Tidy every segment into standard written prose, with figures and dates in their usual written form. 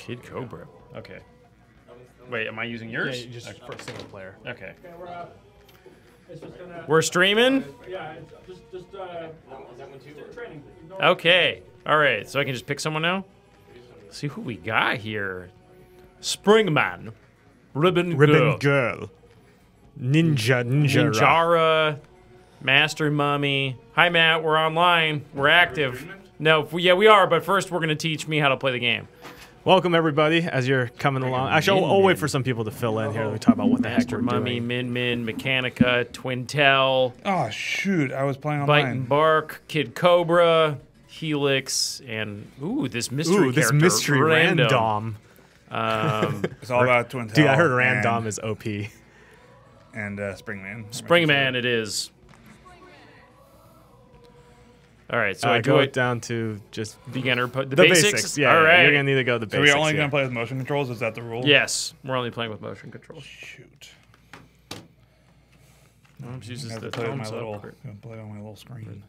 Kid Cobra. Okay. Wait, am I using yours? Yeah, just for single player. Okay. It's just gonna, We're streaming? yeah, just training. Okay. All right, so I can just pick someone now? Let's see who we got here. Springman. Ribbon Girl. Girl. Ninja. Ninjara. Master Mummy. Hi, Matt. We're online. We're active. No, yeah, we are, but first we're going to teach me how to play the game. Welcome, everybody, as you're coming along. Actually, I'll wait for some people to fill in here. Let me talk about what the heck Master we're Mummy, doing. Min, Mechanica, Twintel, Oh shoot! I was playing Bite online. and Bark, Kid Cobra, Helix, and this mystery Ooh, this character, mystery random. It's all about Twin Dude, I heard Tower random is OP. and Springman. Springman it is. All right, so I do go it down to just beginner, the the basics? Yeah, All right. You're gonna need to go the So basics. we're only here. gonna play with motion controls. Is that the rule? Yes, we're only playing with motion controls. Shoot. Arms I uses have the to play with my thumbs little. up. Gonna play on my little screen.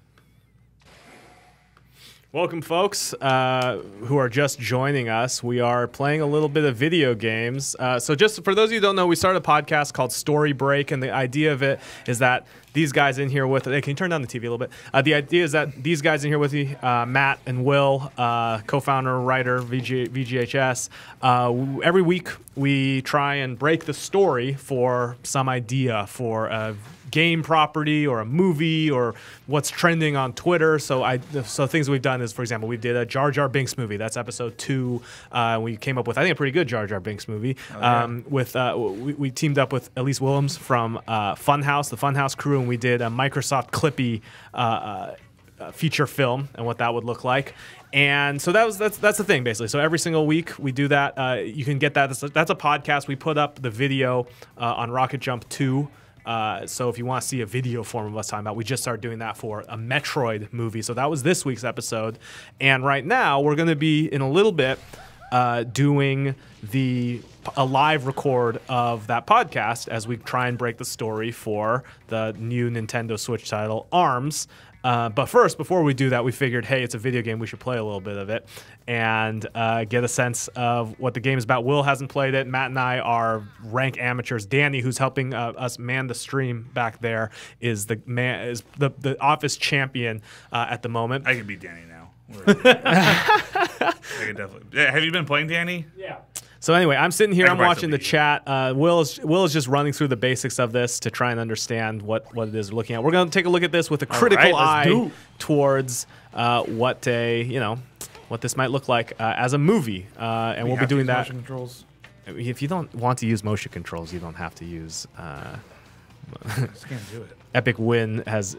Welcome, folks who are just joining us. We are playing a little bit of video games. So just for those of you who don't know, we started a podcast called Story Break, and the idea of it is that these guys in here with... Hey, can you turn down the TV a little bit? The idea is that these guys in here with me, Matt and Will, co-founder, writer, VGHS, every week we try and break the story for some idea for a game property or a movie or what's trending on Twitter. So things we've done is, for example, we did a Jar Jar Binks movie. That's episode 2. We came up with, I think, a pretty good Jar Jar Binks movie. We teamed up with Elise Willems from Funhouse, the Funhouse crew, and we did a Microsoft Clippy feature film and what that would look like. And so that's the thing, basically. So every single week we do that. You can get that. That's a podcast. We put up the video on Rocket Jump 2. So if you want to see a video form of us talking about, we just started doing that for a Metroid movie. So that was this week's episode. And right now we're going to be in a little bit doing a live record of that podcast as we try and break the story for the new Nintendo Switch title, ARMS. But first, before we do that, we figured, hey, it's a video game. We should play a little bit of it and get a sense of what the game is about. Will hasn't played it. Matt and I are rank amateurs. Danny, who's helping us man the stream back there, is the office champion at the moment. I could beat Danny now. I could definitely. Yeah, have you been playing Danny? Yeah. So anyway, I'm sitting here, I I'm can watching the practically chat. Will is just running through the basics of this to try and understand what it is we're looking at. We're going to take a look at this with a critical right, let's do eye towards what this might look like as a movie, and we'll be doing that. Motion controls. If you don't want to use motion controls, you don't have to use. I just can't do it. Epic Win has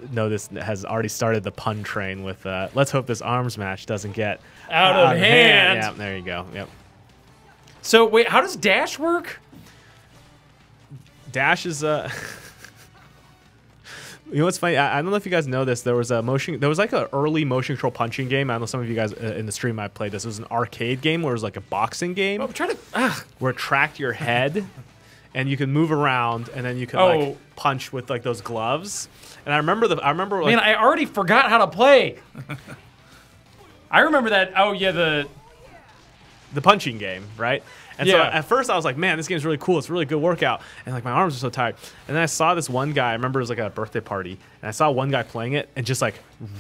already started the pun train with. Let's hope this ARMS match doesn't get Out of hand. Yeah, there you go. Yep. So wait, how does dash work? Dash is You know what's funny? I don't know if you guys know this. There was like an early motion control punching game. I know some of you guys in the stream might play this. It was an arcade game where it was like a boxing game I'm trying to. where it tracked your head, and you could move around, and then you could like punch with like those gloves. And I remember like, Man, I already forgot how to play. I remember that. Oh yeah, the punching game, right? And so Yeah. at first I was like, man, this game's really cool. It's a really good workout. And like my arms are so tired. And then I saw this one guy, I remember it was like a birthday party, and I saw one guy playing it and just like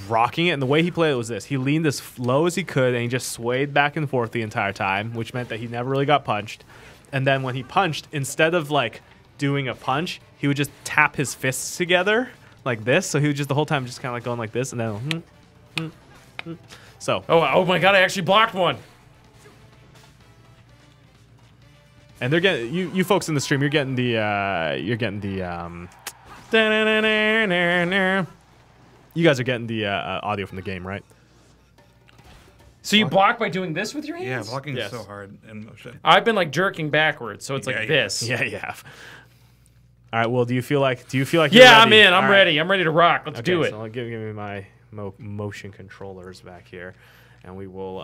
rocking it. And the way he played it was this. He leaned as low as he could and he just swayed back and forth the entire time, which meant that he never really got punched. And then when he punched, instead of like doing a punch, he would just tap his fists together like this. So he would just the whole time just kind of like going like this and then So oh my god, I actually blocked one. and they're getting you folks in the stream. You're getting the you guys are getting the audio from the game, right? So you block by doing this with your Yeah, hands? blocking Yes. is so hard in motion. I've been like jerking backwards, so it's Yeah, like yeah. this. Yeah, you have. All right. Well, do you feel like you're Yeah, I'm ready? in. I'm All right. ready. I'm ready to rock. Let's Okay, do it. So I'll give me my motion controllers back here, and we will.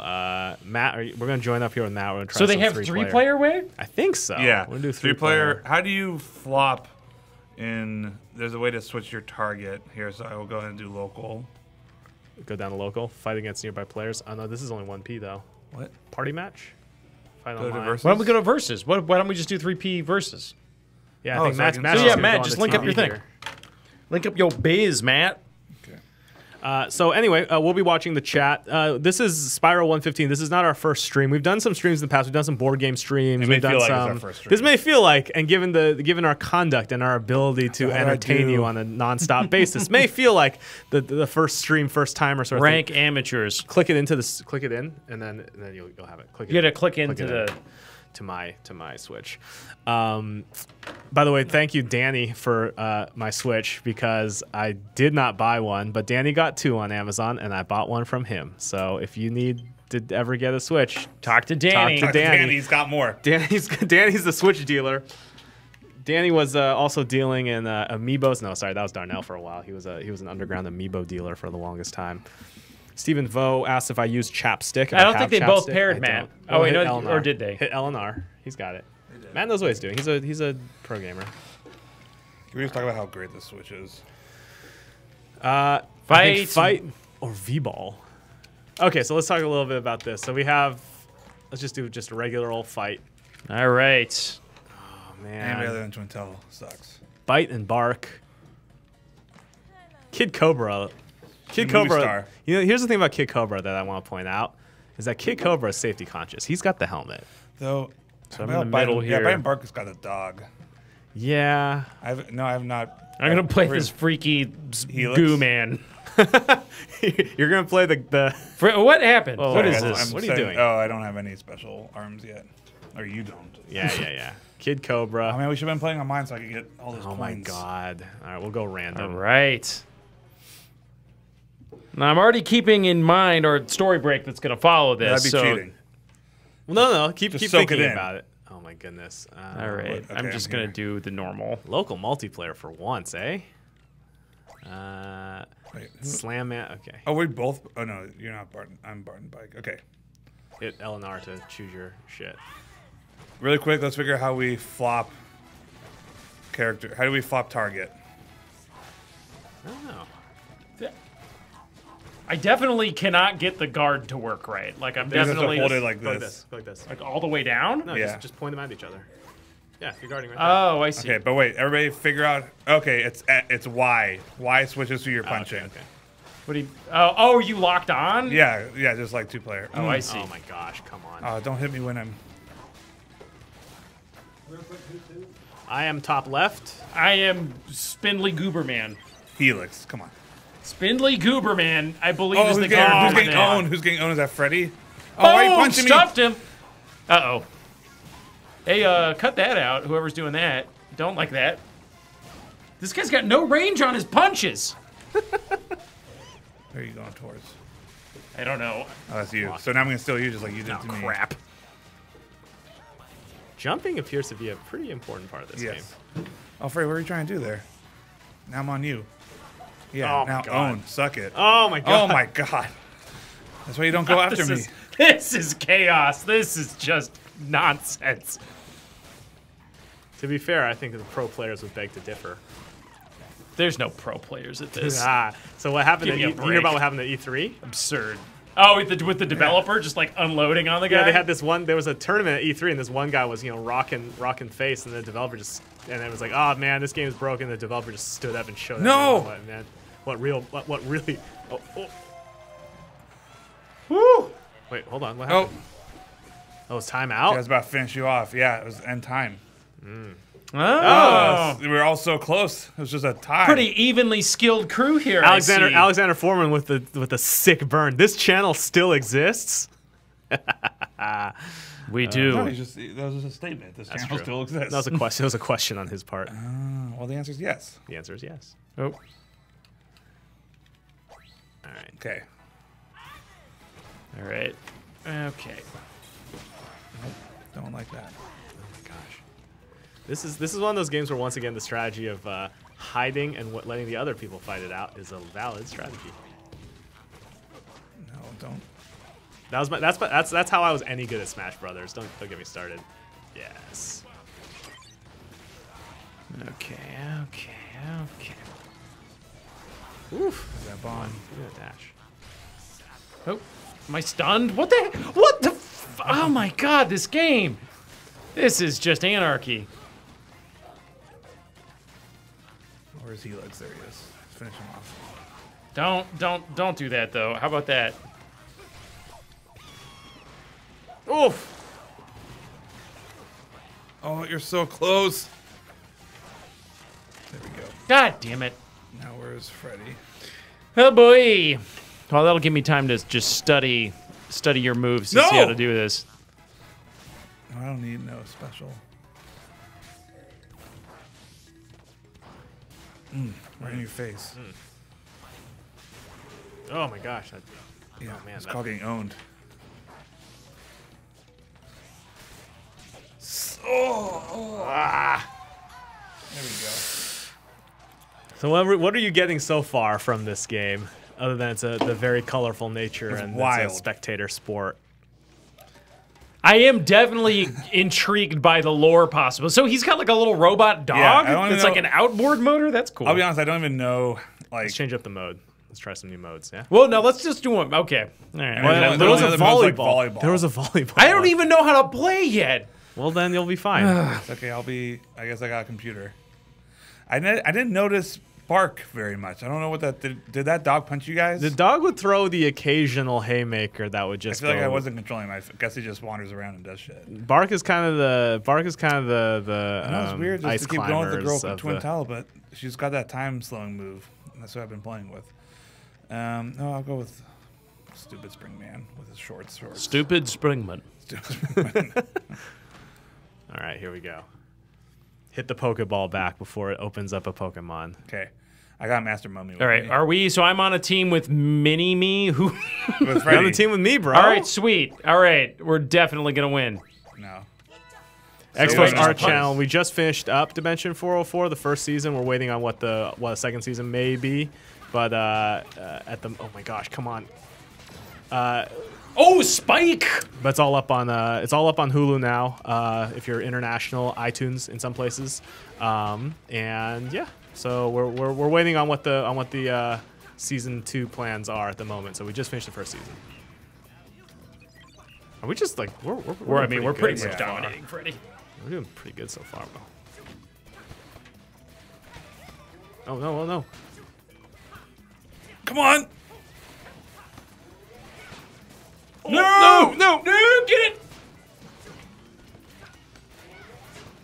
Matt, we're gonna join up here with Matt. We're gonna try. So they some have three-player. 3-player way? I think so. Yeah, we're gonna do three-player. How do you flop? There's a way to switch your target here, so I will go ahead and do local. Go down to local. Fight against nearby players. Oh no, this is only 1P though. What? Party match. Fight Go to online. versus. Why don't we go to versus? Why don't we just do 3P versus? Yeah, Oh, I think so I Matt's can- Matt's So yeah, gonna Matt, go on just the link up TV your thing. here. Link up your biz, Matt. So anyway, we'll be watching the chat. This is Spiral 115. This is not our first stream. We've done some streams in the past. We've done some board game streams. It may We've done feel like it's some. our first stream. This may feel like, and given our conduct and our ability to What I entertain do. you on a nonstop basis, may feel like the first stream, first timer sort of Rank thing. amateurs. Click it into this. Click it in, and then you'll have it. Click it. You gotta in. click into it the. in. to my Switch. By the way, thank you, Danny, for my Switch, because I did not buy one, but Danny got 2 on Amazon, and I bought one from him. So if you need to ever get a Switch, Talk to Danny. Talk to Danny. Danny's got more. Danny's the Switch dealer. Danny was also dealing in amiibos. No, sorry, that was Darnell for a while. He was an underground amiibo dealer for the longest time. Stephen Vo asked if I use chapstick. If I don't have think they both chapstick. paired, I Matt. don't. Oh, wait, hit no, L&R. or did they? Hit L&R. He's got it. Matt knows what he's doing. He's a pro gamer. Can we just talk about how great this Switch is? I think fight or V-ball. Okay, so let's talk a little bit about this. So let's just do a regular old fight. All right. Oh Anybody other man, than Twintel sucks. bite and bark. Kid Cobra. Kid The movie Cobra. star. You know, here's the thing about Kid Cobra that I want to point out is that Kid Cobra is safety conscious. He's got the helmet. Though, So I'm in the middle Yeah, here. Biden Barker's got a dog. Yeah. I've not. I'm gonna play this freaky Helix? goo man. You're gonna play the What happened? Oh, What sorry, is I'm- this? What are you doing? Oh, I don't have any special arms yet. Or you don't. yeah. Kid Cobra. I mean, we should have been playing on mine so I could get all those Oh coins. my god. All right, we'll go All random. right. Now I'm already keeping in mind our story break that's gonna follow this. That'd be so, cheating. Well, no, keep Just soak thinking it in. about it. Oh my goodness. All right. Okay, I'm just I'm gonna here. do the normal. Local multiplayer for once, eh? Wait, Slam Man. Okay. oh, we both. Oh no, you're not Barton. I'm Barton Bike. Okay. Hit L and R to choose your shit. Really quick, let's figure out how we flop character. How do we flop target? I don't know. I definitely cannot get the guard to work right. Like I'm You just have to definitely hold it like Go like this. this. Go like this. like all the way down. No, Yeah. just point them at each other. Yeah, you're guarding right there. Oh, I see. Okay, but wait, everybody figure out. Okay, it's Y. Y switches to your punching. Okay. What do you? Oh, you locked on? Yeah, just like 2-player. Oh, I see. Oh my gosh, come on. Don't hit me when I'm. I am top left. I am Spindly Gooberman. Helix. Come on. Spindly Gooberman, I believe, Oh, is who's the getting, guard. who's getting now. owned? Who's getting owned? Is that Freddy? Oh, why are you Oh, punching stuffed me? him. Uh-oh. Hey, cut that out, whoever's doing that. Don't like that. This guy's got no range on his punches. Where are you going towards? I don't know. Oh, that's you. So now I'm gonna steal you just like you did Oh, to me. crap. Jumping appears to be a pretty important part of this Yes. game. Oh, Freddy, what are you trying to do there? Now I'm on you. Yeah, Oh, my now God. own. Suck it. Oh my god. Oh my god. That's why you don't go after me. This is chaos. This is just nonsense. To be fair, I think the pro players would beg to differ. There's no pro players at this. So what happened? Give At me a you hear break. about what happened at E3? Absurd. Oh, with the developer just like unloading on the guy. Yeah, they had this one. There was a tournament at E3, and this one guy was, rocking face, and the developer just, and it was like, oh man, this game is broken. The developer just stood up and showed No! everyone what really. Oh. Woo! Wait, hold on. What Oh, happened? Oh, it's I timeout. was about to finish you off. Yeah, it was end time. Oh, We were all so close. It was just a tie. pretty evenly skilled crew here. I see. Alexander Foreman with the sick burn. This channel still exists. We No, do. that was just a statement. This channel true. still exists. That was a question. That was a question on his part. Well, the answer is yes. The answer is yes. Oh. All right. Okay. All right. Okay. Don't like that. Oh my gosh. This is one of those games where once again the strategy of hiding and letting the other people fight it out is a valid strategy. No, don't. That's how I was any good at Smash Brothers. Don't get me started. Yes. Okay. Oof. That bond. Good dash. Oh, am I stunned? What the? Oh my god, this game! This is just anarchy. Where's Helix? There he is. Let's finish him off. Don't do that though. How about that? Oof! Oh, you're so close. There we go. God damn it! Now where's Freddy? Oh boy! Well, that'll give me time to just study your moves to see how to do this. I don't need no special. Right in your face. Oh my gosh. Yeah, man, it's that- called getting owned. There we go. So what are you getting so far from this game, other than the very colorful nature It's and wild. it's a spectator sport? I am definitely intrigued by the lore possible. So he's got like a little robot dog Yeah, I don't even that's like know- an outboard motor? That's cool. I'll be honest, I don't even know, like... Let's change up the mode. Let's try some new modes. Yeah. Well, no, let's just do one. Okay. All right. Well, There was a only other mode's like volleyball. volleyball. There was a volleyball. I don't even know how to play yet. Well, then you'll be fine. It's okay, I guess I got a computer. I didn't notice Bark very much. I don't know what that... Did that dog punch you guys? The dog would throw the occasional haymaker that would I just feel like go. I wasn't controlling him. I guess he just wanders around and does shit. Bark is kind of the I know it's weird just ice to keep going with the girl climbers from of Twin the- Towel, but she's got that time slowing move. And that's what I've been playing with. No, I'll go with Stupid Spring Man with his shorts. Stupid Springman. Stupid Spring Man. All right, here we go. Hit the Pokeball back before it opens up a Pokemon. Okay. I got Master Mummy with All right. me. Are we? So I'm on a team with Mini Me. Who? With You're on Freddy. the team with me, bro. All right. Sweet. All right. We're definitely gonna win. No. Xbox So- Art Channel. We just finished up Dimension 404, the first season. We're waiting on what the second season may be, but at the oh my gosh, come on! Oh, Spike! But it's all up on Hulu now. If you're international, iTunes in some places, and yeah. So we're waiting on what the season 2 plans are at the moment. So we just finished the first season. Are we just like we're We're pretty good much so far. dominating, Freddy. We're doing pretty good so far, bro. Oh no! Oh no! Come on! No! Get it!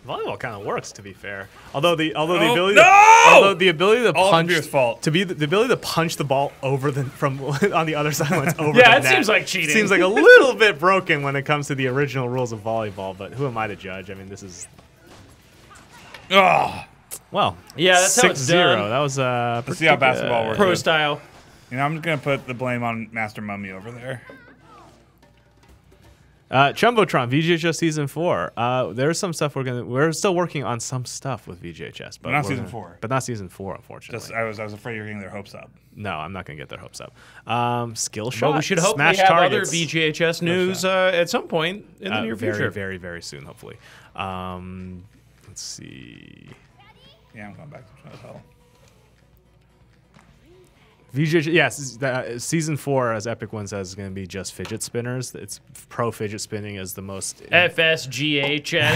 Volleyball kind of works, to be fair. Although the no! ability to All punch computer's fault. the ability to punch the ball over from on the other side when it's over. Yeah, the it net seems like cheating. Seems like a little bit broken when it comes to the original rules of volleyball. But who am I to judge? I mean, this is Oh, well. Yeah, that's how it's 6-0. done. That was let's see how basketball works. Pro style. You know, I'm just gonna put the blame on Master Mummy over there. Chumbotron, VGHS season 4. There's some stuff we're still working on some stuff with VGHS, but not we're season gonna- 4. But not season 4, unfortunately. Just I was afraid you were getting their hopes up. No, I'm not gonna get their hopes up. Skill shot. Well, we should hopefully Smash have targets. other VGHS news at some point in the near very, future. very, very soon, hopefully. Let's see. Yeah, I'm going back to Twin Towel. VGHS, yes, season 4, as Epic One says, is going to be just fidget spinners. It's pro fidget spinning is the most. FSGHS,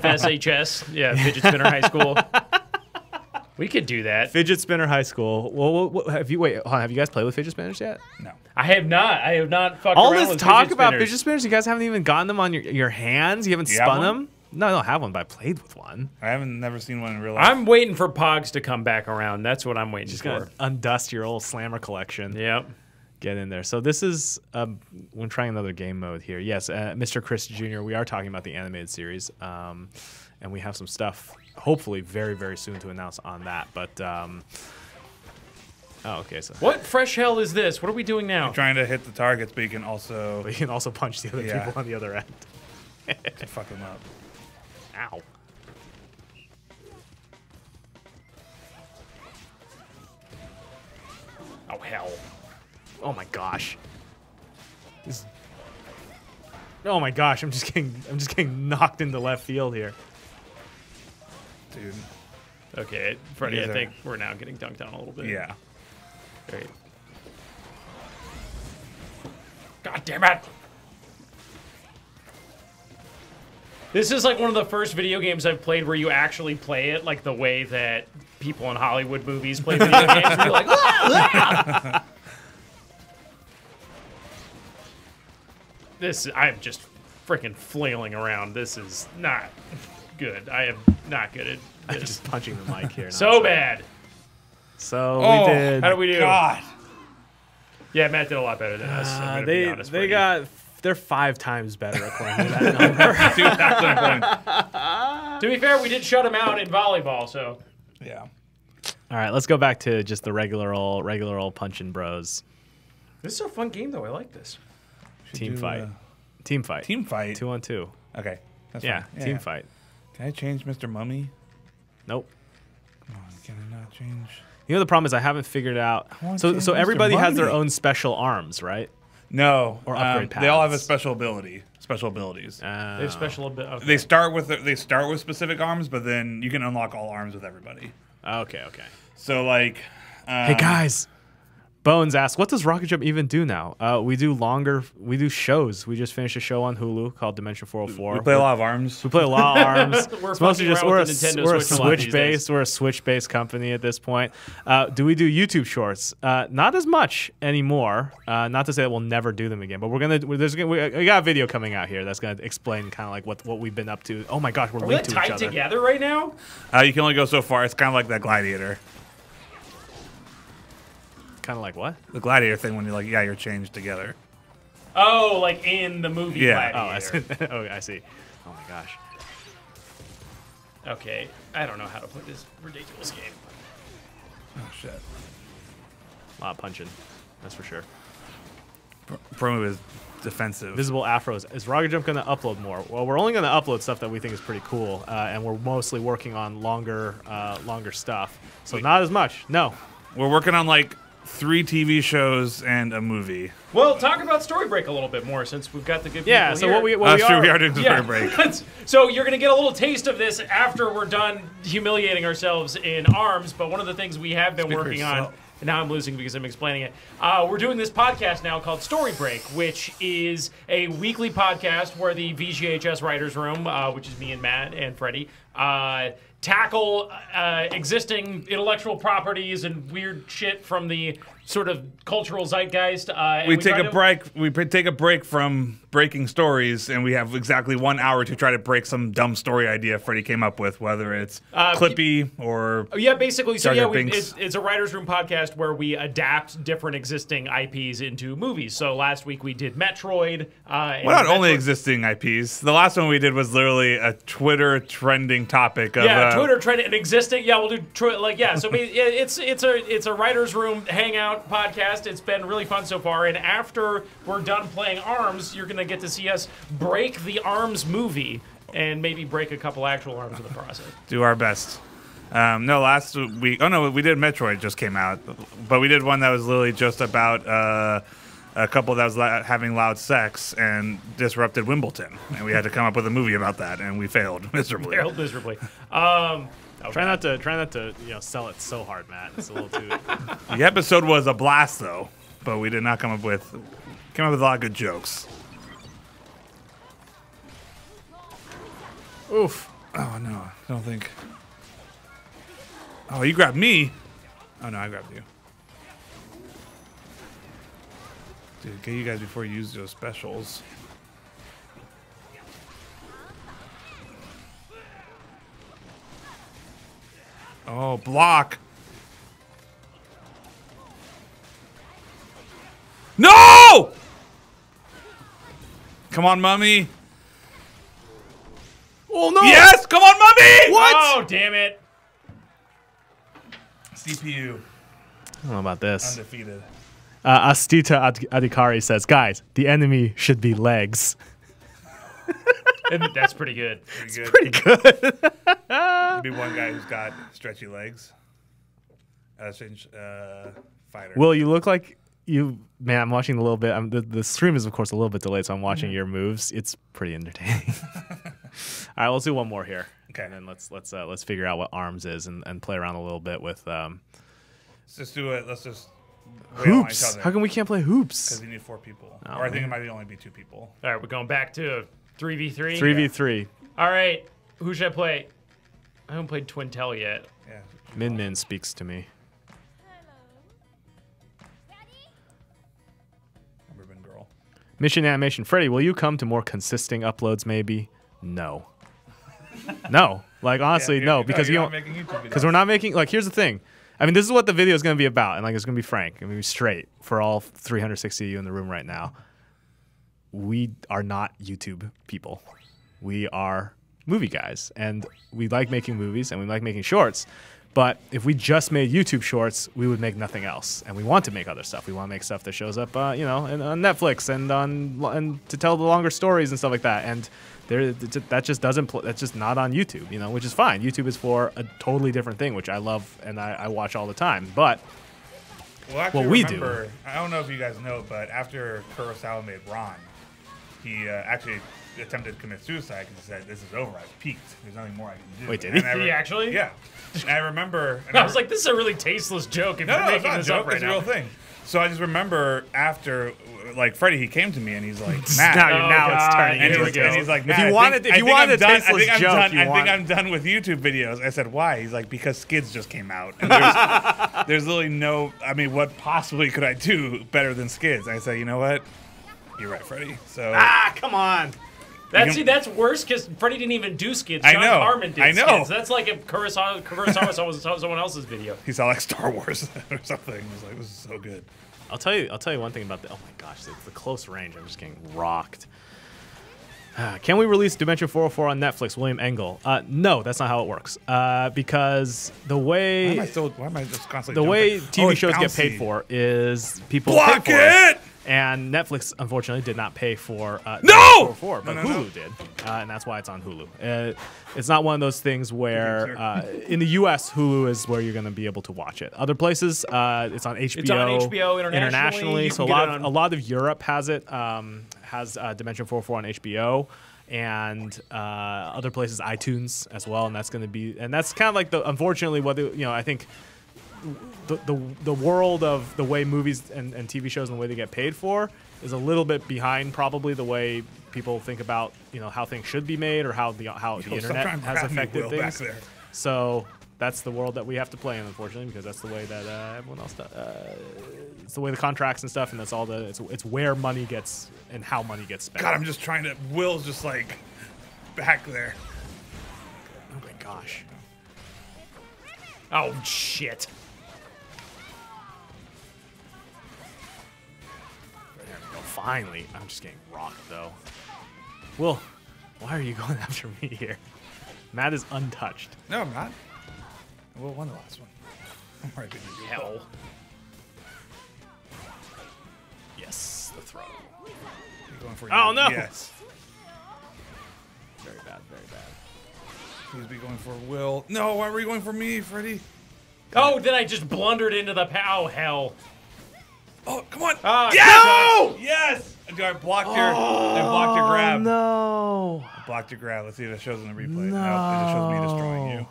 FSHS, yeah, Fidget Spinner High School. We could do that. Fidget spinner high school. Well, have you guys played with fidget spinners yet? No. I have not fucked All around this with talk fidget about spinners. fidget spinners, you guys haven't even gotten them on your hands. You haven't You have spun one? them. No, I don't have one, but I played with one. I haven't never seen one in real life. I'm waiting for Pogs to come back around. That's what I'm waiting Just for. gonna undust your old Slammer collection. Yep. Get in there. So this is we're trying another game mode here. Yes, Mr. Chris Jr. We are talking about the animated series, and we have some stuff hopefully very, very soon to announce on that. But oh, okay. So What fresh hell is this? What are we doing now? trying to hit the targets, but you can also you can also punch the other Yeah. people on the other end. to fuck them up. Ow. Oh hell. Oh my gosh. Oh my gosh, I'm just getting knocked into left field here. Dude. Okay, Freddie, These I are- think we're now getting dunked on a little bit. Yeah. Great. God damn it! This is like one of the first video games I've played where you actually play it like the way that people in Hollywood movies play video games. Where you're like, "Ah, ah." I'm just freaking flailing around. This is not good. I am not good at I'm this. just punching the mic here. So bad. So Oh, we did. How do we do? God. Yeah, Matt did a lot better than us. I'm gonna be honest with you. They're 5 times better according to that number. Dude, that's the point. To be fair, we did shut him out in volleyball, so. Yeah. All right, let's go back to just the regular old punching bros. This is a fun game, though. I like this. Team do, fight. Team fight. Team fight. 2-on-2. Okay. That's Yeah, fine. team fight. Can I change Mr. Mummy? Nope. Come on, can I not change? You know the problem is I haven't figured out. want So to so change Mr. everybody has their Mummy. own special arms, right? No. Or upgrade They all have a paths. special abilities. They have special ability. They start with specific arms, but then you can unlock all arms with everybody. Okay. So like, Hey guys, Bones asked, "What does Rocket Jump even do now?" We do shows. We just finished a show on Hulu called Dimension 404. we play a lot of arms. We play a lot of arms. We're It's mostly fucking just around we're a, with the Nintendo we're a Switch a lot these Switch days. based. We're a Switch based company at this point. Do we do YouTube shorts? Not as much anymore. Not to say that we'll never do them again, but we got a video coming out here that's gonna explain kind of like what we've been up to. Oh my gosh, we're Are we linked to each tied other. together right now? You can only go so far. It's kind of like that gladiator. Kind of like what? The gladiator thing when you're like, you're changed together. Oh, like in the movie Yeah. Oh, I see. Gladiator. Oh, I see. Oh my gosh. Okay, I don't know how to play this ridiculous game. Oh shit. A lot of punching. That's for sure. Pro move is defensive. Visible afros. Is Rocket Jump going to upload more? Well, we're only going to upload stuff that we think is pretty cool, and we're mostly working on longer stuff. So not as much. No. We're working on like 3 TV shows and a movie. Well, talk about Story Break a little bit more since we've got the good Yeah. people So here. what we That's true. are. We are doing some Yeah. break. So you're gonna get a little taste of this after we're done humiliating ourselves in ARMS. But one of the things we have been Speak for working on, yourself. and now I'm losing because I'm explaining it. We're doing this podcast now called Story Break, which is a weekly podcast where the VGHS Writers Room, which is me and Matt and Freddie, tackle existing intellectual properties and weird shit from the sort of cultural zeitgeist. And We take try a to- break. We take a break from breaking stories, and we have exactly 1 hour to try to break some dumb story idea Freddie came up with, whether it's Clippy or Yeah, basically. So Jar yeah, Jar Binks. it's a writers' room podcast where we adapt different existing IPs into movies. So last week we did Metroid. well, not only existing IPs. The last one we did was literally a Twitter trending topic of Yeah, Twitter trend and existing. Yeah, we'll do So it's a writers' room hangout podcast. It's been really fun so far. And after we're done playing ARMS, you're gonna get to see us break the ARMS movie and maybe break a couple actual arms in the process. do our best. No, last week. Oh no, we did Metroid. Just came out, but we did one that was literally just about a couple that was having loud sex and disrupted Wimbledon, and we had to come up with a movie about that, and we failed miserably. Failed miserably. Try not to sell it so hard, Matt. It's a little too. The episode was a blast, though, but we did not come up with a lot of good jokes. Oof. Oh no, I don't think. Oh, you grabbed me. Oh no, I grabbed you. Dude, get you guys before you use those specials. Oh, block. No! Come on, mummy. Oh no! Yes, come on, mummy. Oh, damn it. CPU I don't know about this. undefeated. Astita Adhikari says, "Guys, the enemy should be legs." That's pretty good. Pretty good. Maybe one guy who's got stretchy legs. Fighter. Will, you look like you. Man, I'm watching a little bit. The stream is of course a little bit delayed, so I'm watching your moves. It's pretty entertaining. All right, let's do one more here. Okay. And then let's figure out what arms is and play around a little bit with Let's just do it. Let's just wail on each hoops. other. How come we can't play hoops? Because you need 4 people. Oh, Or I think man. it might only be 2 people. All right, we're going back to 3v3. 3v3. All right, who should I play? I haven't played Twintel yet. Yeah. Min Min speaks to me. Ribbon girl. Mission animation. Freddy, will you come to more consistent uploads? Maybe. No. No. Like honestly, Yeah, no, because you're you not don't. making YouTube videos. Because we're not making. Like here's the thing. I mean, this is what the video is going to be about, and like it's going to be frank. I'm going to be straight for all 360 of you in the room right now. We are not YouTube people. We are movie guys, and we like making movies and we like making shorts. But if we just made YouTube shorts, we would make nothing else. And we want to make other stuff. We want to make stuff that shows up, on Netflix and to tell the longer stories and stuff like that. And that just doesn't. That's just not on YouTube, which is fine. YouTube is for a totally different thing, which I love and I watch all the time. But Well, actually, what we remember, I don't know if you guys know, but after Kurosawa made Ron, he actually attempted to commit suicide because he said, "This is over. I've peaked. There's nothing more I can do." Wait, did And he? I Did he actually? Yeah. And I remember. I was like, this is a really tasteless joke if No, you're no, it's making not a this joke. up right It's a now. real thing. So I just remember after, like, Freddie, he came to me and he's like, Matt. now it's God, turning here into we a go. And he's like, If Matt, you I wanted- think- if you I think wanted I'm a done- tasteless I think joke, I'm done. you I think want- I'm done with YouTube videos. I said, why? He's like, because Skids just came out. And there's literally no. I mean, what possibly could I do better than Skids? I said, you know what? You're right, Freddie. So. come on. That's worse because Freddie didn't even do Skids. I John know. Harmon did I know. Skids. That's like if Kurosawa saw someone else's video. He saw like Star Wars or something. He was like, this is so good. I'll tell you one thing about the. Oh my gosh, the close range. I'm just getting rocked. Can we release Dimension 404 on Netflix? William Engel. No, that's not how it works. Because the way Why am I just constantly the way jumping? TV it's shows get bouncy. paid for is people Block pay for it! And Netflix, unfortunately, did not pay for No! 404, but No. Hulu did, and that's why it's on Hulu. It's not one of those things where Okay, in the U.S., Hulu is where you're going to be able to watch it. Other places, it's on HBO. It's on HBO internationally. You So can get it a lot of Europe has it. Has Dimension 404 on HBO. And other places, iTunes as well, and that's going to be, and that's kind of like unfortunately, I think the world of the way movies and TV shows and the way they get paid for is a little bit behind probably the way people think about how things should be made or how the Stop internet trying to has grab me, affected Will, back things. there. So that's the world that we have to play in, unfortunately, because that's the way that everyone else does. It's the way the contracts and stuff, and that's all it's where money gets and how money gets spent. God, I'm just trying to. Will's just like back there. Oh my gosh. Oh shit! There we go. Finally. I'm just getting rocked, though. Will, why are you going after me here? Matt is untouched. No, I'm not. Will won the last one. I'm right behind you. Hell. Yes, the throw. He's going for you. Oh, no. Yes. Very bad, very bad. Please be going for Will. No, why were you going for me, Freddie? Oh, then I just blundered into the oh hell! Oh, come on. Ah, Yes! Yes! I blocked your grab. No. I blocked your grab. Let's see if it shows in the replay. No, it just shows me destroying you.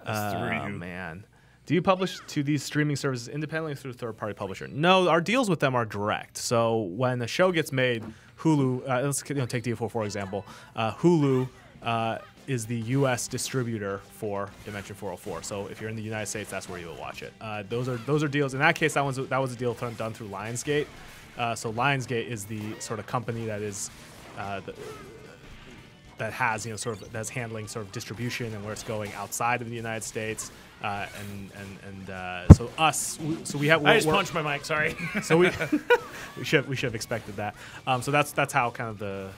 Just threw Oh, you. man. Do you publish to these streaming services independently or through a third-party publisher? No, our deals with them are direct. So when a show gets made, Hulu, let's take DO4 for example. Hulu is the U.S. distributor for Dimension 404. So if you're in the United States, that's where you'll watch it. Those are deals. In that case, that was a deal done through Lionsgate. So Lionsgate is the sort of company that is that has that's handling sort of distribution and where it's going outside of the United States. So we have. I just punched my mic. Sorry. So we should have expected that. So that's how kind of the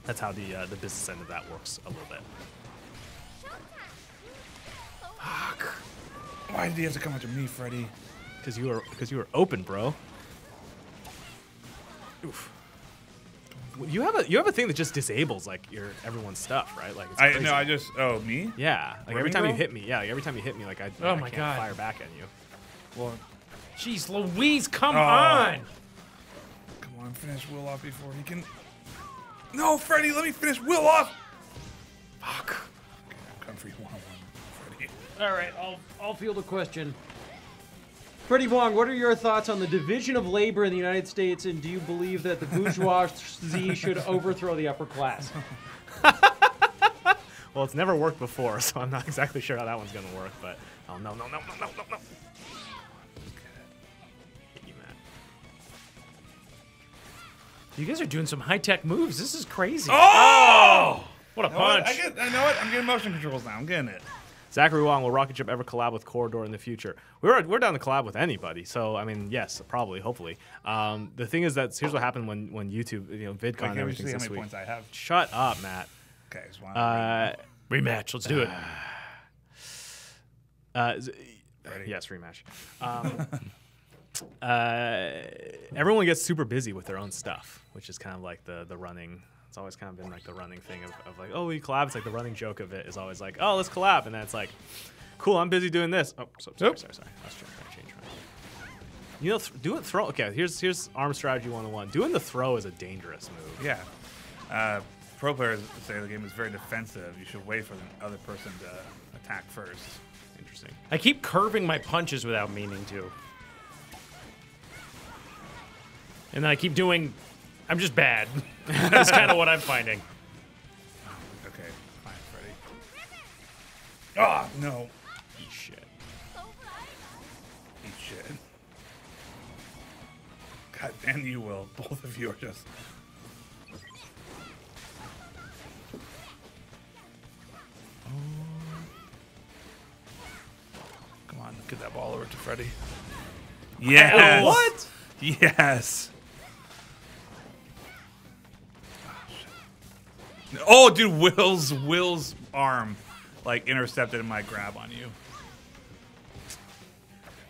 the business end of that works a little bit. Fuck. Why did he have to come after me, Freddie? Because you were open, bro. Oof. You have a thing that just disables like everyone's stuff, right? Like it's crazy. Me? Yeah, like every Ribbon time you girl? hit me, like I Oh I my can't God. fire back at you. Well, Jeez, Louise, come Oh. on! come on, finish Will off before he can. No, Freddie, let me finish Will off. Fuck. Okay, I'm coming for you one-on-one, Freddie. All right, I'll field a question. Freddie Wong, what are your thoughts on the division of labor in the United States, and do you believe that the bourgeoisie should overthrow the upper class? Well, it's never worked before, so I'm not exactly sure how that one's gonna work. But oh no. You, Matt. You guys are doing some high-tech moves. This is crazy. Oh! What a You know what? punch. I know what? I'm getting motion controls now. I'm getting it. Zachary Wong, will Rocket Jump ever collab with Corridor in the future? We're down to collab with anybody. So I mean, yes, probably, hopefully. The thing is that here's what happened when YouTube, VidCon Wait, and can we everything's see how this many week. points I have? Shut up, Matt. Okay, just one. Rematch. Let's do it. Yes, rematch. Everyone gets super busy with their own stuff, which is kind of like the running. It's always kind of been like the running thing of like, oh, we collab. It's like the running joke of it is always like, oh, let's collab, and then it's like, cool, I'm busy doing this. Oh, sorry. I was trying to change my. You know, doing throw. Okay, here's arm strategy 101. Doing the throw is a dangerous move. Yeah. Pro players say the game is very defensive. You should wait for the other person to attack first. Interesting. I keep curving my punches without meaning to. And then I keep doing... I'm just bad. That's kind of what I'm finding. Okay, fine, Freddy. Oh, no. Eat shit. Eat shit. God damn you, Will. Both of you are just... Come on, get that ball over to Freddy. Yes! What? Yes! Oh, dude, Will's arm, like, intercepted my grab on you.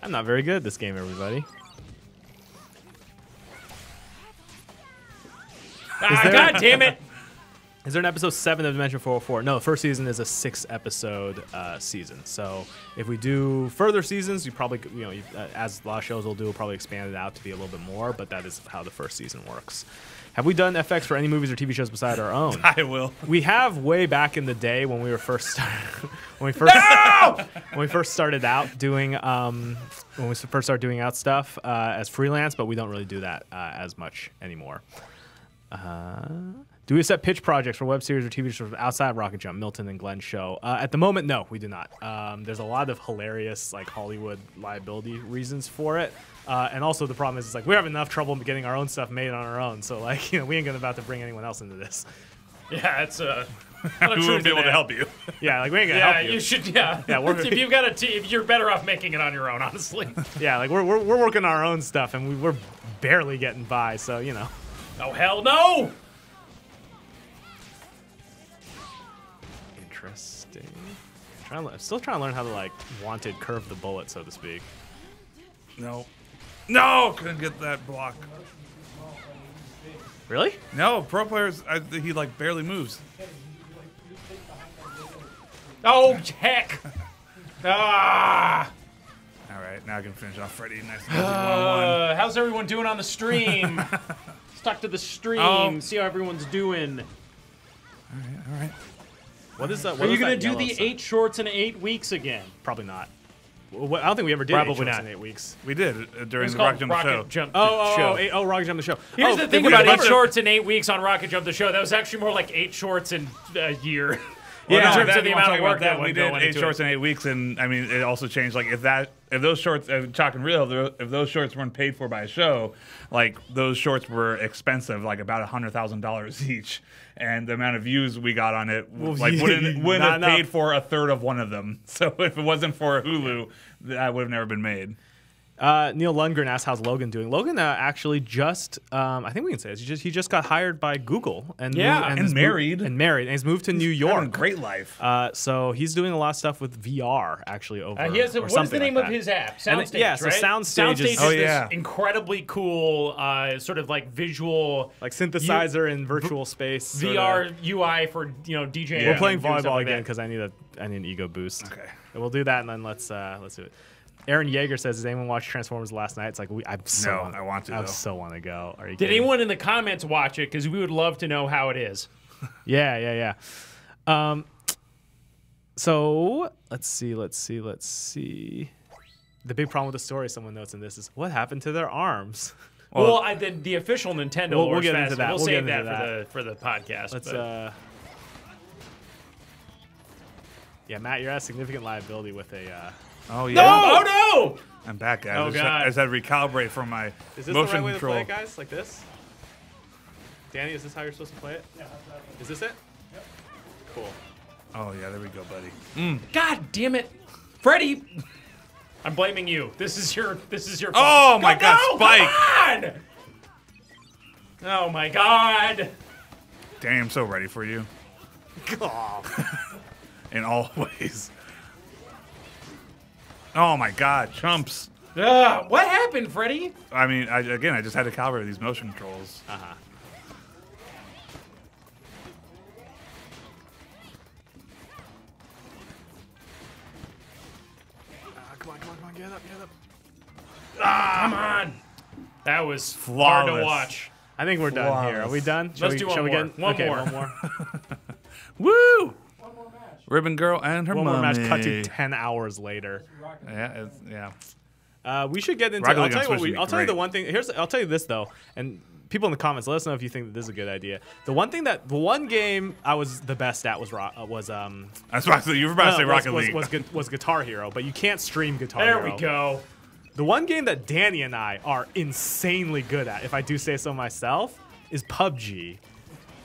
I'm not very good at this game, everybody. God damn it. Is there an episode 7 of Dimension 404? No, the first season is a 6-episode season. So if we do further seasons, you probably, as a lot of shows will do, we'll probably expand it out to be a little bit more, but that is how the first season works. Have we done FX for any movies or TV shows beside our own? I will. We have way back in the day when we were first when we first started out doing when we first started doing out stuff as freelance, but we don't really do that as much anymore. Do we accept pitch projects for web series or TV shows outside of Rocket Jump, Milton and Glenn's show? At the moment, no, we do not. There's a lot of hilarious like Hollywood liability reasons for it. And also the problem is, it's like we have enough trouble getting our own stuff made on our own. So like, we ain't gonna about to bring anyone else into this. Yeah, it's We wouldn't be able to help you. Yeah, like we ain't gonna Yeah, help you. you should. Yeah, Yeah, if you've got a team, you're better off making it on your own, honestly. Yeah, like we're working our own stuff and we're barely getting by. So Oh hell no! Interesting. I'm still trying to learn how to like wanted curve the bullet, so to speak. No. No! Couldn't get that block. Really? No, pro players, he like barely moves. Oh heck! Ah! All right, now I can finish off Freddy. Nice and easy, 1-1. How's everyone doing on the stream? Stuck to the stream. Oh. See how everyone's doing. All right. What is that? Are you going to do the 8 shorts in 8 weeks again? Probably not. Well, I don't think we ever did Probably 8 shorts not. in 8 weeks. We did during It's the called Rocket Jump show. Jump Oh, Rocket Jump the show. Here's Oh, the thing we about did a 8 bunch of- shorts in 8 weeks on Rocket Jump the show. That was actually more like 8 shorts in a year. Yeah, in terms that- of the you wanna amount of talk work about that we went did going 8 into shorts it. in 8 weeks, and I mean, it also changed. Like if those shorts, talking real, if those shorts weren't paid for by a show, like those shorts were expensive, like about $100,000 each, and the amount of views we got on it, like wouldn't not have enough. paid for a third of one of them. So if it wasn't for Hulu, that would have never been made. Neil Lundgren asked, "How's Logan doing?" Logan actually just, I think we can say this. He just got hired by Google and Yeah, and has married. and he's moved to New Having a York. great life. So he's doing a lot of stuff with VR actually over. He has or what is something the name like of that. his app? And Soundstage, yeah, so right? Soundstage is- is Oh, this yeah. incredibly cool, sort of like visual Like synthesizer in virtual space. sorta. VR UI for DJing. Yeah. We're playing and doing stuff volleyball like again that. because I need an ego boost. Okay. And we'll do that and then let's do it. Aaron Yeager says, "Did anyone watch Transformers last night?" It's like I want to, I though. so want to go. Are you Did kidding? anyone in the comments watch it? Because we would love to know how it is. Yeah. So let's see. the big problem with the story, someone notes in this, is what happened to their arms. Well, the official Nintendo We'll Lore get into Fest, that. We'll We'll save get that, into for the podcast. Let's but- yeah, Matt, you're at significant liability with a. Oh, yeah. No! Oh no! I'm back, guys. Oh, God. I just had to recalibrate from my Is this motion the right way control. to play it, guys? Like this? Danny, is this how you're supposed to play it? Yeah. Is this it? Yep. Cool. Oh, yeah, there we go, buddy. God damn it, Freddy! I'm blaming you. This is your fault. Oh, my God, no, Spike! Come on! Oh my God! Danny, I'm so ready for you. In all ways. Oh, my God, chumps. What happened, Freddy? I mean, I just had to calibrate these motion controls. Uh-huh. Come on, get up. Come on! That was hard to Flawless. watch. I think we're done here. Are we done? Let's do one more. One more. Woo! Ribbon Girl and her One more mommy. match cut to 10 hours later. Yeah, We should get into. Rocket I'll League tell on you what. Switch would be I'll tell you the great. one thing. I'll tell you this though, and people in the comments, let us know if you think that this is a good idea. The one game I was the best at was I was about to say, you were about to say Rocket League. was Guitar Hero, but you can't stream Guitar There Hero. we go. The one game that Danny and I are insanely good at, if I do say so myself, is PUBG.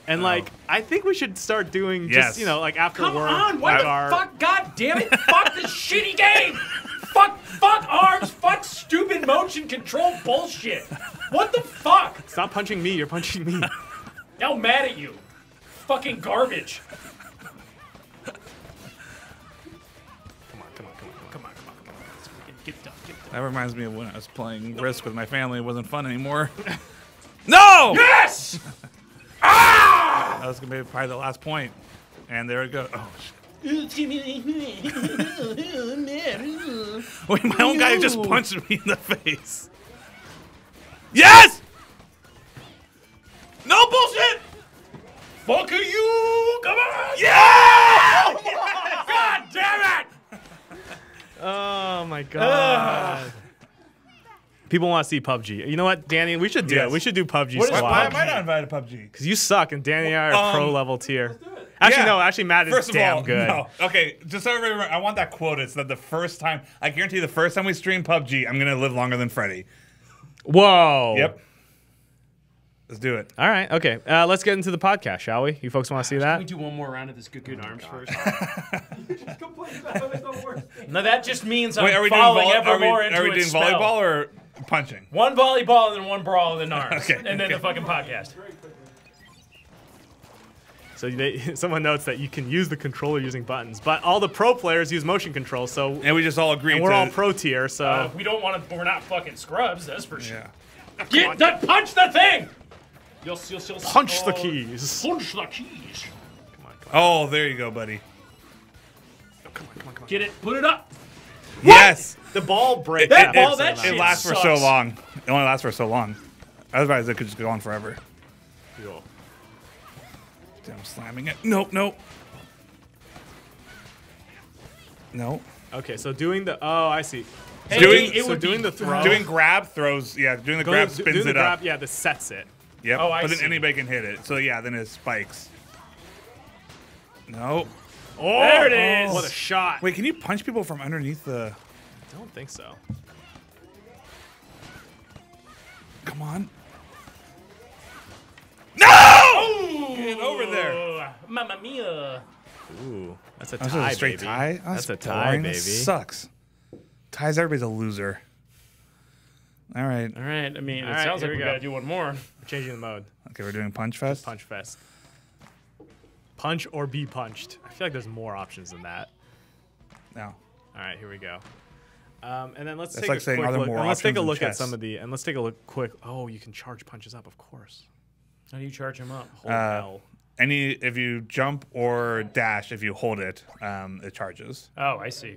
And I think we should start doing Yes. just like after Come work. on! What like the our- fuck? God damn it! Fuck this shitty game! Fuck arms! Fuck stupid motion control bullshit! What the fuck? Stop punching me! You're punching me. Now I'm mad at you. Fucking garbage. Come on. Get done. That reminds me of when I was playing Risk with my family. It wasn't fun anymore. No! Yes! That was going to be probably the last point. And there it goes. Oh, shit. Wait, my own guy just punched me in the face. Yes! No bullshit! Fuck you! Come on! Yeah! God damn it! Oh my god. People want to see PUBG. You know what, Danny? We should do Yes. it. We should do PUBG What is squad. Why am I not invited to PUBG? Because you suck, and Danny and I are pro level tier. Actually, Yeah. no. Actually, Matt is First of damn all, good. no. Okay, just so everybody remember, I want that quote. It's that the first time, I guarantee the first time we stream PUBG, I'm going to live longer than Freddy. Whoa. Yep. Let's do it. All right. Okay. Let's get into the podcast, shall we? You folks want to see Can we that? do one more round of this good arms first? Just complain about how it's the worst thing. No, that just means I'm Wait, are we falling doing, ever more into are we its doing spell. volleyball or punching? One volleyball and then one brawl and then arms. Okay, And then okay. the fucking podcast. So someone notes that you can use the controller using buttons, but all the pro players use motion control. So And we just all agreed we're to... all pro tier. So We don't want to. We're not fucking scrubs. That's for sure. Yeah. Punch the thing. You'll punch the keys. Punch the keys. Oh, there you go, buddy. Get it. Put it up. Yes! The ball breaks. That ball, after that some shit It lasts for so sucks. long. It only lasts for so long. Otherwise, it could just go on forever. amount. I'm slamming it. Nope, nope. No. Okay, so doing the I see. Hey, Doing- it so would doing be- the throw. Doing grab throws, yeah, doing the grab spins doing the it grab, up. yeah, this sets it. Yep. Oh, I but then see. anybody can hit it. So yeah, then it spikes. No. Oh, There it is. What a shot. Wait, can you punch people from underneath the... I don't think so. Come on. No! Get over there. Oh, Mamma mia. Ooh, that's a That's tie, a straight baby. tie? That's a tie, boring. baby. That sucks. Ties, everybody's a loser. All right. All right. I mean, All it right, sounds here like we we go. gotta do one more. We're changing the mode. Okay, we're doing Punch Fest. Punch fest. Punch or be punched. I feel like there's more options than that. No. All right, here we go. And then let's That's take like a saying, quick are there look. more And let's take a options look than at chess? some of the. And let's take a look quick. Oh, you can charge punches up, of course. How do you charge him up? Holy hell. If you jump or dash, if you hold it, it charges. Oh, I see.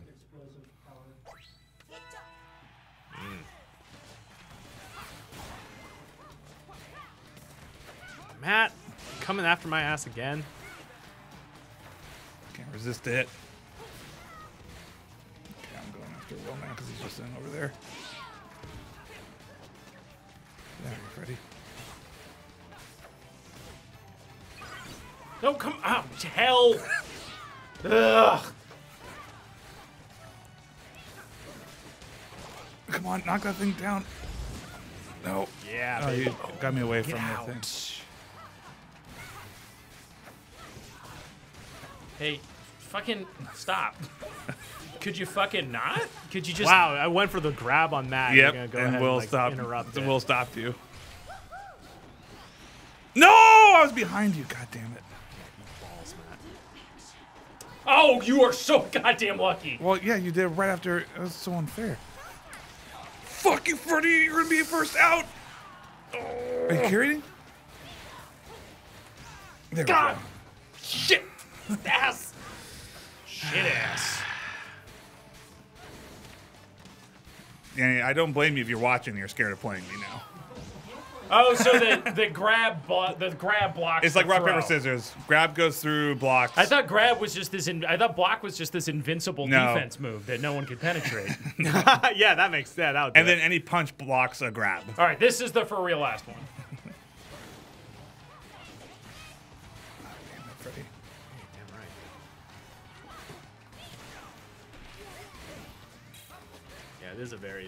Matt, coming after my ass again. Can't resist it. Okay, I'm going after Will now because he's just sitting over there. There, Freddy. No, come on. Hell. Ugh. Come on, knock that thing down. No. Yeah, Oh, baby. you got me away from out. the thing. Hey, fucking stop. Could you fucking not? Could you just... Wow, I went for the grab on Matt. You're Yep, gonna go and ahead Will and like, stopped. interrupt it. Will stopped you. No, I was behind you. God damn it. Balls, Matt. Oh, you are so goddamn lucky. Well, yeah, you did right after. It was so unfair. Fuck you, Freddy. You're gonna be first out. Are you carrying? There we God. go. Shit. Ass. Shit ass. Yeah, I don't blame you if you're watching and you're scared of playing me now. Oh, so the grab blocks. It's like the rock, throw. paper, scissors. Grab goes through blocks. I thought grab was just this. I thought block was just this invincible No. defense move that no one could penetrate. Yeah, that makes that out. and then any punch blocks a grab. All right, this is the for real last one. Freddy. damn right. Yeah, it is very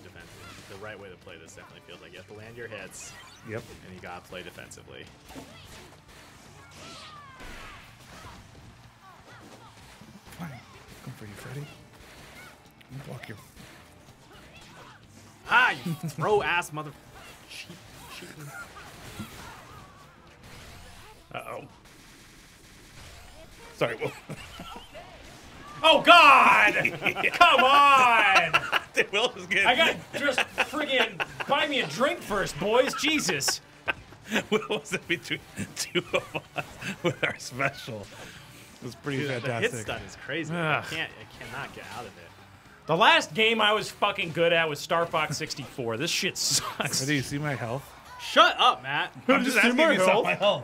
defensive. The right way to play this definitely feels like you have to land your hits, Yep. and you gotta play defensively. Fine. Come for you, Freddy. I'm gonna block your. Ah, you throw ass mother. Cheating. Uh-oh. Sorry, Will. Oh, God! Come on! Will is getting. I got just friggin' buy me a drink first, boys. Jesus. Will was in between two of us with our special. It was pretty Dude, the fantastic. hit stun is crazy. Ugh. I cannot get out of it. The last game I was fucking good at was Star Fox 64. This shit sucks. Do you see my health? Shut up, Matt. I'm just asking you about my health.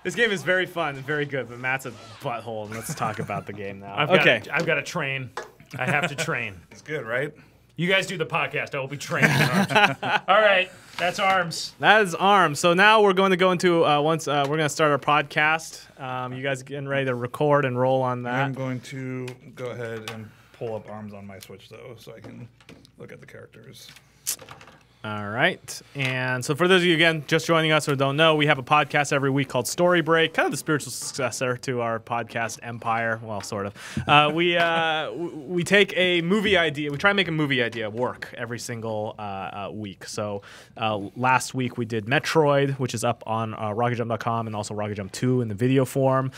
This game is very fun and very good, but Matt's a butthole, and let's talk about the game now. I've got to train. I have to train. It's good, right? You guys do the podcast. I will be training. Arms. All right, that's Arms. That is ARMS. So now we're going to go into we're going to start our podcast. You guys getting ready to record and roll on that? I'm going to go ahead and pull up Arms on my Switch though, so I can look at the characters. All right. And so for those of you, again, just joining us or don't know, we have a podcast every week called Story Break, kind of the spiritual successor to our podcast Empire. Well, sort of. We take a movie idea. We try and make a movie idea work every single week. So last week we did Metroid, which is up on RocketJump.com and also Rocket Jump 2 in the video form.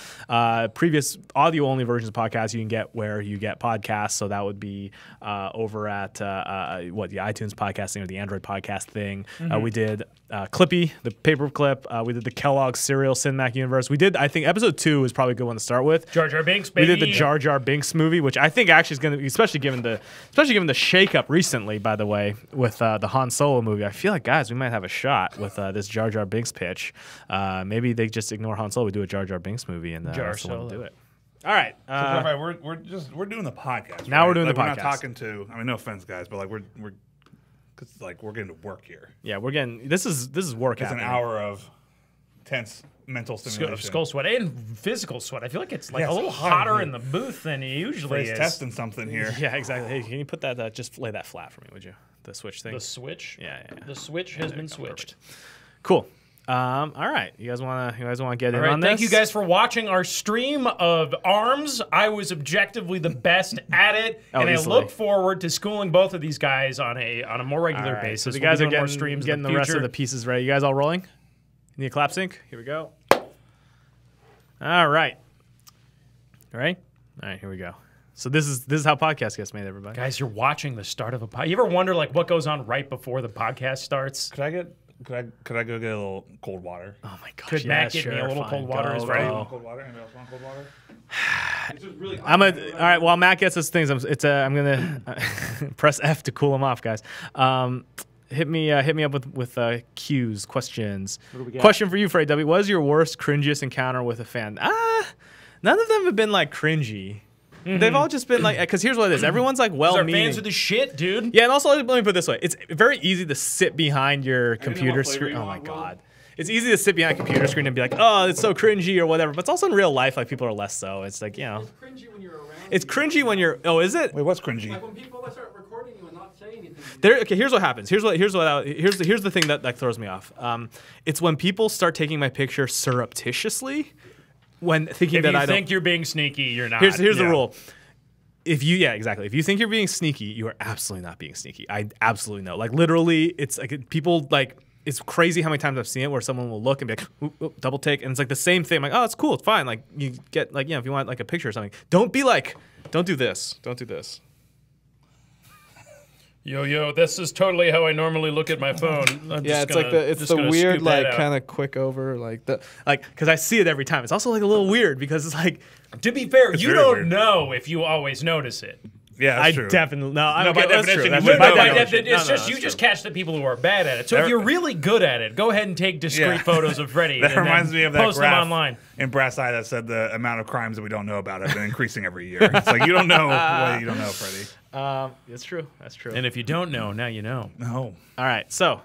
Previous audio-only versions of podcasts you can get where you get podcasts. So that would be over at, the iTunes podcasting or the Android podcast thing. We did Clippy, the paperclip. We did the Kellogg's Cereal Cinematic Universe. We did, I think, episode 2 is probably a good one to start with. Jar Jar Binks, baby. We did the Jar Jar Binks movie, which I think actually is going to be, especially given the shakeup recently, by the way, with the Han Solo movie. I feel like, guys, we might have a shot with this Jar Jar Binks pitch. Maybe they just ignore Han Solo. We do a Jar Jar Binks movie, and Jar that's the one to Solo. do it. All right. We're doing the podcast. Now right? we're doing like, the We're podcast. not talking to. I mean, no offense, guys, but like we're because like we're getting to work here. Yeah, we're getting this is work. It's an happening. hour of tense mental stimulation. Skull sweat and physical sweat. I feel like it's like Yeah, a it's little hard, hotter dude. in the booth than it usually He's is. testing something here. Yeah, exactly. Hey, can you put that? Just lay that flat for me, would you? The switch thing. The switch. Yeah. The switch has been switched. Cool. All right. You guys wanna get in All right, on this? thank you guys for watching our stream of ARMS. I was objectively the best at it, and easily. I look forward to schooling both of these guys on a more All regular right, basis. So the We'll guys be are doing more getting streams getting in the rest of future. the pieces ready. You guys all rolling? Need a clap sync? Here we go. All right. Ready? All right. Here we go. So this is how podcast gets made, everybody. Guys, you're watching the start of a podcast. You ever wonder like what goes on right before the podcast starts? Could I go get a little cold water? Oh my gosh. Could yeah, Matt get me sure, a little fine. cold water Go, as well? go. Cold water? Anybody else want cold water? It's just really All right. While Matt gets his things, I'm gonna press F to cool him off, guys. Hit me up with cues, questions. What do we got? Question for you, Fred W. What is your worst, cringiest encounter with a fan? None of them have been like cringy. They've all just been like, because here's what it is. Everyone's like Our well-meaning. fans are the shit, dude. Yeah, and also let me put it this way: it's very easy to sit behind your computer flavor screen. you Oh my want, Will? god, it's easy to sit behind a computer screen and be like, "Oh, it's so cringy" or whatever. But it's also in real life, like people are less so. It's like Cringy when you're around. it's cringy when you're. Oh, is it? Wait, what's cringy? Like when people start recording you and not saying anything. Okay, here's what happens. Here's the thing that throws me off. It's when people start taking my picture surreptitiously, when thinking If that you I think don't. you're being sneaky, you're not. Here's the yeah. rule. If you think you're being sneaky, you are absolutely not being sneaky. I absolutely know. Like literally, it's like people like. It's crazy how many times I've seen it where someone will look and be like, oop, oop, double take, and it's like the same thing. I'm like, oh, it's cool, it's fine. Like you get like if you want like a picture or something, don't be like, don't do this, don't do this. Yo, this is totally how I normally look at my phone. It's the weird like kind of quick over like because I see it every time. It's also like a little weird because it's like To be fair, It's you really don't weird. know if you always notice it. Yeah, I that's true. definitely no. No, by okay, that's definition, true. That's you true. would By know By definition. definition, it's No, just you that's just true. catch the people who are bad at it. So if That- you're really good at it, go ahead and take discrete Yeah. photos of Freddy. That and then reminds me of that post graph them online. in Brass Eye that said the amount of crimes that we don't know about have been increasing every year. It's like you don't know what you don't know, Freddie. It's true. That's true. And if you don't know, now you know. No. All right, so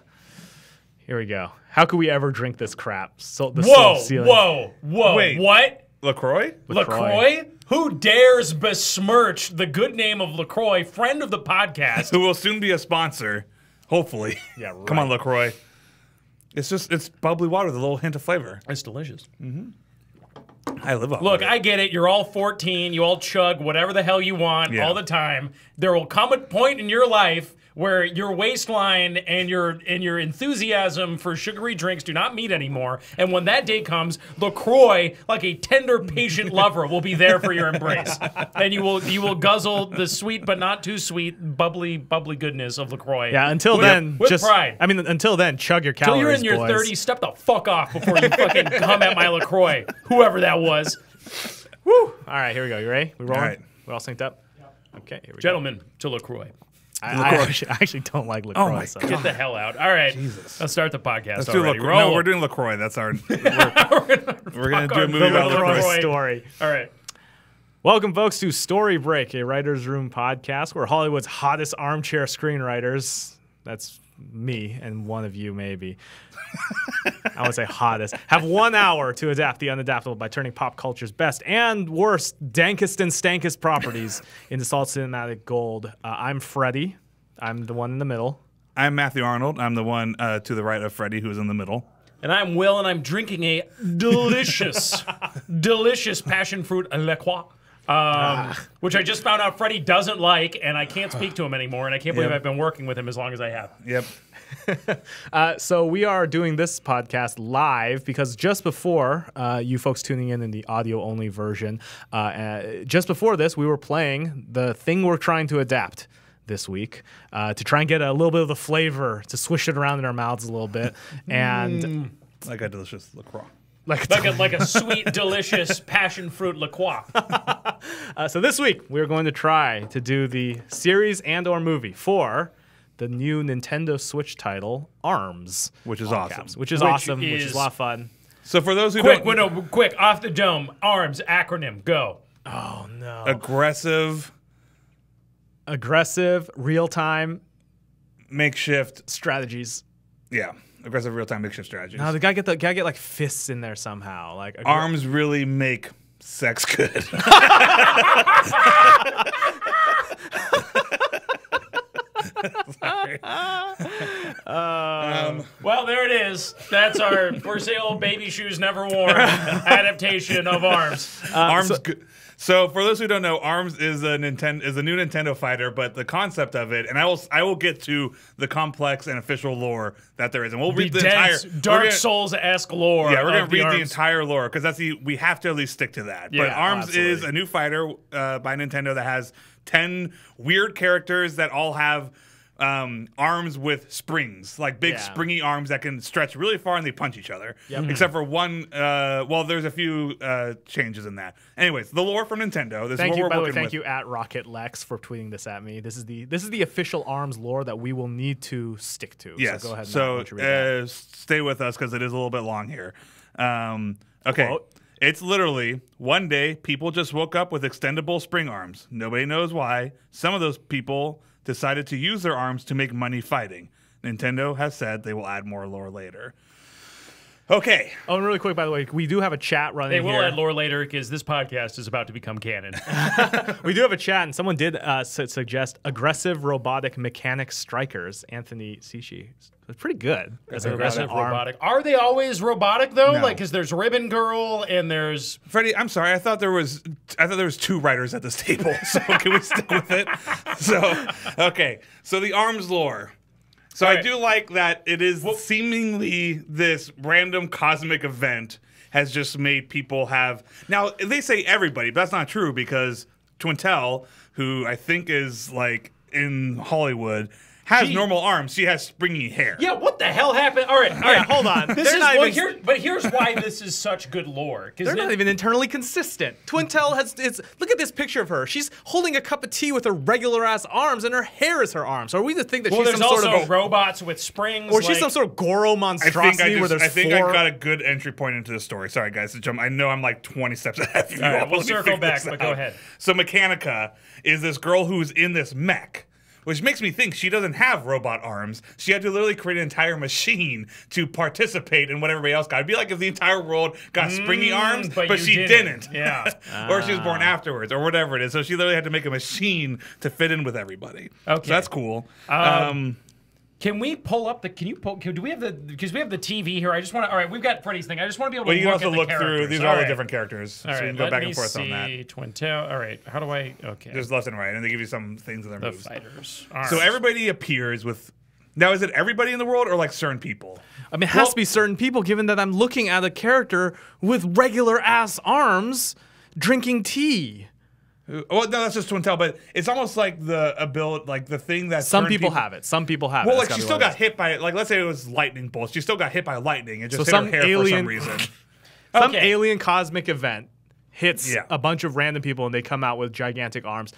here we go. How could we ever drink this crap? So the Whoa, soul ceiling. whoa! Wait. What? LaCroix? LaCroix? Who dares besmirch the good name of LaCroix, friend of the podcast? Who will soon be a sponsor, hopefully. Yeah, Come on, right. LaCroix. It's bubbly water with a little hint of flavor. It's delicious. I live off Look, of it. I get it. You're all 14. You all chug whatever the hell you want Yeah. all the time. There will come a point in your life where your waistline and your enthusiasm for sugary drinks do not meet anymore. And when that day comes, LaCroix, like a tender, patient lover, will be there for your embrace. And you will guzzle the sweet but not too sweet, bubbly goodness of LaCroix. Yeah, until With- then, with just pride. I mean, until then, chug your Till calories, you're in your boys. 30s, step the fuck off before you fucking come at my LaCroix, whoever that was. Woo! All right, here we go. You ready? We rolling? All right. We all synced up? Okay, here we Gentlemen, to LaCroix. go. I actually don't like LaCroix. Oh my so. God. Get the hell out. All right. Jesus. Let's start the podcast Let's do already. LaCroix. Roll. No, we're doing LaCroix. That's our. We're going to do a movie The about LaCroix. LaCroix. story. All right. Welcome, folks, to Story Break, a writer's room podcast where Hollywood's hottest armchair screenwriters, that's me and one of you maybe, I would say hottest, have 1 hour to adapt the unadaptable by turning pop culture's best and worst, dankest and stankest properties into solid cinematic gold. I'm Freddie. I'm the one in the middle. I'm Matthew Arnold. I'm the one to the right of Freddie who's in the middle. And I'm Will, and I'm drinking a delicious, delicious passion fruit La Croix, which I just found out Freddie doesn't like, and I can't speak to him anymore, and I can't believe Yep. I've been working with him as long as I have. Yep. So we are doing this podcast live because just before you folks tuning in the audio-only version, just before this, we were playing the thing we're trying to adapt this week to try and get a little bit of the flavor, to swish it around in our mouths a little bit, and Like a delicious LaCroix. Like a sweet, delicious passion fruit La Croix. so this week we're going to try to do the series and/or movie for the new Nintendo Switch title ARMS, Which is all awesome. caps, which is Which awesome, which is is- a lot of fun. So for those who Quick, don't... quick, off the dome. ARMS, acronym, go. Oh no! Aggressive, Aggressive, real-time makeshift... strategies. Yeah. Aggressive real-time makeshift strategies. No, the guy get like fists in there somehow. Like Arms really make sex good. Sorry. Well, there it is. That's our for sale baby shoes never worn adaptation of ARMS. So for those who don't know, ARMS is a new Nintendo fighter, but the concept of it, and I will get to the complex and official lore that there is, and we'll The read the entire dense, Dark Souls-esque lore. Yeah, we're gonna of read the ARMS. entire lore because we have to at least stick to that. Yeah, but ARMS absolutely. is a new fighter by Nintendo that has 10 weird characters that all have arms with springs, like big Yeah. springy arms that can stretch really far and they punch each other. Except for one, well, there's a few changes in that. Anyways, the lore from Nintendo. This Thank is you, what by we're the way. working Thank with. you at Rocket Lex for tweeting this at me. This is the official ARMS lore that we will need to stick to. Yes. So go ahead. Matt, So why don't you read that? stay with us because it is a little bit long here. Okay. Quote. It's literally one day people just woke up with extendable spring arms. Nobody knows why. Some of those people decided to use their arms to make money fighting. Nintendo has said they will add more lore later. Okay. Oh, and really quick, by the way, we do have a chat running They will here. add lore later because this podcast is about to become canon. We do have a chat, and someone did suggest aggressive robotic mechanic strikers. Anthony Sishi. It's pretty good. As an Aggressive arm. robotic. Are they always robotic though? No. Like, because there's Ribbon Girl and there's Freddie, I'm sorry. I thought there was 2 writers at this table. So can we stick with it? So, okay. So the arms lore. So All I right. do like that it is seemingly this random cosmic event has just made people have. Now, they say everybody, but that's not true because Twintel, who I think is like in Hollywood, has She- normal arms. She has springy hair. yeah. What the hell happened? All right, hold on. This They're is not well, even- here's why this is such good lore. They're not even internally consistent. Twintel has. Look at this picture of her. She's holding a cup of tea with her regular ass arms, and her hair is her arms. So are we to think that Well, she's there's some also sort of, robots with springs. or she's like- some sort of Goro monstrosity where there's I think four? I got a good entry point into the story. Sorry, guys, to jump. I know I'm like 20 steps ahead of you. All right, all. we'll Let me circle figure back, this but go out. ahead. So Mechanica is this girl who's in this mech, which makes me think she doesn't have robot arms. She had to literally create an entire machine to participate in what everybody else got. It'd be like if the entire world got springy arms, but but you she didn't. didn't. Yeah. Or she was born afterwards, or whatever it is. So she literally had to make a machine to fit in with everybody. Okay. So that's cool. Can we pull up the? Can you pull? Do we have the? Because we have the TV here. I just want to. All right, we've got Freddy's thing. I just want to be able to Well, you can look also at look the through. characters. These are all the right. different characters. All so you right, can go let back me and forth on that. see. Twintel. All right, how do I? Okay. There's left and right, and they give you some things in their the moves. fighters. So everybody appears with. Now, is it everybody in the world or like certain people? I mean, it has to be certain people, given that I'm looking at a character with regular ass arms drinking tea. Well, no, that's just Twintel, but it's almost like the ability, like the thing that Some certain people have it. Some people have Well, it. like That's she gotta be still what it got hit by, like let's say it was lightning bolts. She still got hit by lightning and just So hit some her hair for alien- some reason. is. Some Okay. alien cosmic event hits Yeah. a bunch of random people, and they come out with gigantic arms.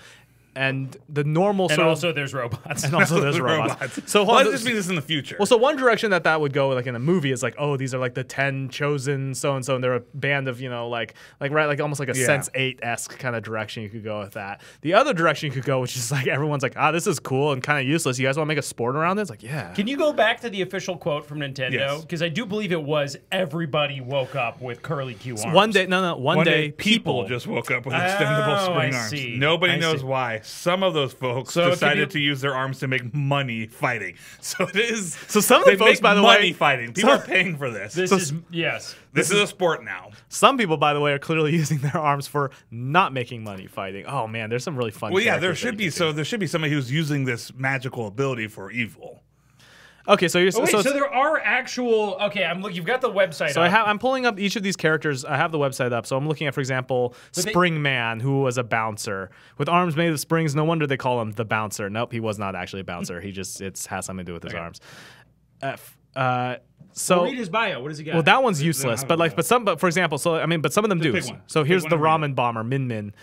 And the normal And sort also of, there's robots. and also there's robots. So Well, hold that on, just means it's in the future. well, so one direction that would go, like in a movie, is like, oh, these are like the 10 chosen so and so, and they're a band of, like right, like almost like a Yeah. Sense8-esque kind of direction you could go with that. The other direction you could go, which is like everyone's like, this is cool and kind of useless. You guys want to make a sport around it? It's like, yeah. Can you go back to the official quote from Nintendo? Yes. Because I do believe it was everybody woke up with curly Q arms. One day, one day, people just woke up with extendable Oh, spring I arms. see. Nobody I knows see. why. Some of those folks So it could decided be- to use their arms to make money fighting. So it is. So some of the they folks, make by the money way, fighting. People are paying for this. This is yes. This is a sport now. Some people, by the way, are clearly using their arms for not making money fighting. Oh man, there's some really fun. Well, yeah, there characters that should you be. can So do. there should be somebody who's using this magical ability for evil. Okay, so you're Oh, wait, so, so there are actual. Okay, I'm look. You've got the website. so up. I'm pulling up each of these characters. I have the website up, so I'm looking at, for example, they- Spring Man, who was a bouncer with arms made of springs. No wonder they call him the bouncer. Nope, he was not actually a bouncer. He just has something to do with his arms. So Read his bio. What does he got? well, that one's useless. But like, but for example, so I mean, but some of them do. pick one. So here's Pick the one and read ramen bomber, Min Min.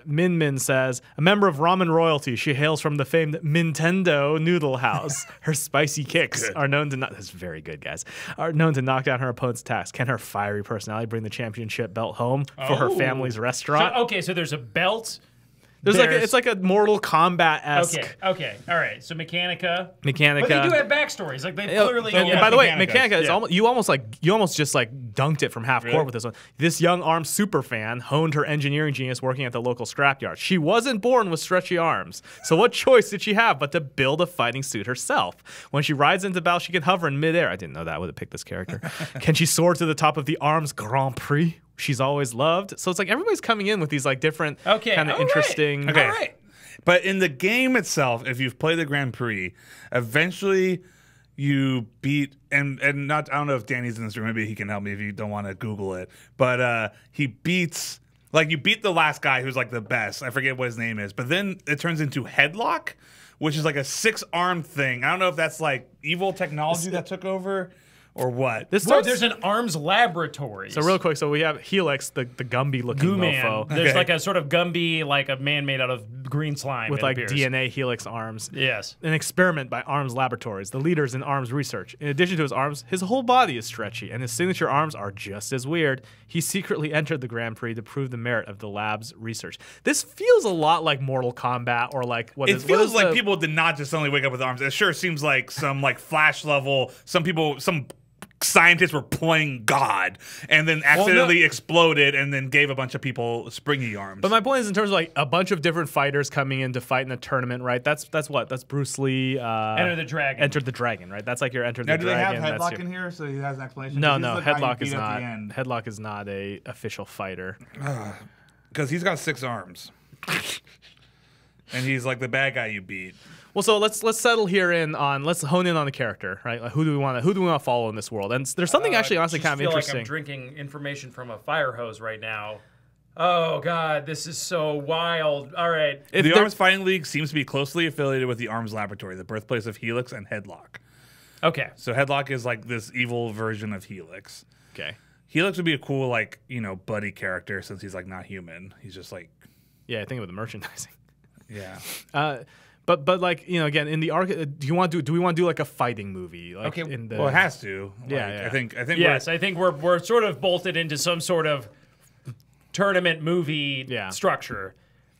Min Min says, a member of ramen royalty, she hails from the famed Nintendo Noodle House. Her spicy kicks are known to that's very good, guys. Are known to knock down her opponent's attacks. Can her fiery personality bring the championship belt home for her Oh. family's So, restaurant? okay, so there's a belt. There's like there's- it's like a Mortal Kombat-esque Okay, all right. So Mechanica. Mechanica. But they do have backstories. Like they clearly. And yeah. by the way, Mechanica. Mechanica is Yeah. you almost just like dunked it from half court with this one. This young arms super fan honed her engineering genius working at the local scrapyard. She wasn't born with stretchy arms, so what choice did she have but to build a fighting suit herself? When she rides into battle, she can hover in midair. I didn't know that. I would have picked this character. Can she soar to the top of the arms Grand Prix? She's always loved. So it's like everybody's coming in with these like different Okay, kind of all right. interesting. Okay. All right. But in the game itself, if you've played the Grand Prix, eventually you beat and not I don't know if Danny's in this room, maybe he can help me if you don't want to Google it. But he beats like you beat the last guy who's like the best. I forget what his name is. But then it turns into Headlock, which is like a 6-armed thing. I don't know if that's like evil technology that took over or what. This Well, starts, there's an arms laboratory. so real quick, so we have Helix, the Gumby looking Goo Man. mofo. There's Okay. like a sort of Gumby, like a man made out of green slime with it like appears. DNA helix arms. Yes. An experiment by ARMS Laboratories, the leaders in ARMS research. In addition to his arms, his whole body is stretchy, and his signature arms are just as weird. He secretly entered the Grand Prix to prove the merit of the lab's research. This feels a lot like Mortal Kombat, or like It feels like people did not just suddenly wake up with arms. It sure seems like some like Flash level. Some scientists were playing God and then accidentally exploded and then gave a bunch of people springy arms. But my point is, in terms of like a bunch of different fighters coming in to fight in a tournament, right? That's what? That's Bruce Lee. Enter the Dragon. Entered the Dragon, right? That's like your Enter now, the do they have Dragon. Headlock in here so he has an explanation? No, 'Cause no, he's the guy you Headlock is beat at not. the end. Headlock is not a official fighter. Because he's got 6 arms. And he's like the bad guy you beat. Well, so let's settle here let's hone in on the character, right? Like, who do we want to follow in this world? And there's something actually honestly just kind of feel interesting. Like I'm drinking information from a fire hose right now. Oh God, this is so wild. All right. If The there- Arms Fighting League seems to be closely affiliated with the Arms Laboratory, the birthplace of Helix and Headlock. Okay. So Headlock is like this evil version of Helix. Okay. Helix would be a cool, like, buddy character since he's like not human. He's just like, Yeah, I think of the merchandising. yeah. But like again in the arc, do we want to do like a fighting movie? Like Okay, In the, Well, it has to. Yeah, Like, yeah. I think. Yes, I think we're sort of bolted into some sort of tournament movie structure,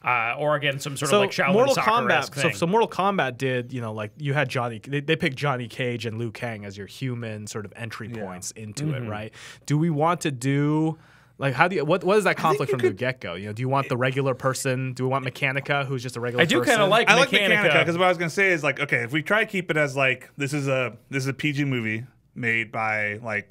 or again some sort of like Shaolin Mortal Soccer-esque Kombat. thing. So Mortal Kombat did like you had Johnny. They picked Johnny Cage and Liu Kang as your human sort of entry points into it, right? Do we want to do? Like, how do you, what is that conflict from the get-go? Do you want the regular person? Do we want Mechanica, who's just a regular I do person? kind of like I like Mechanica. Mechanica because what I was gonna say is like, okay, if we try to keep it as like this is a PG movie made by like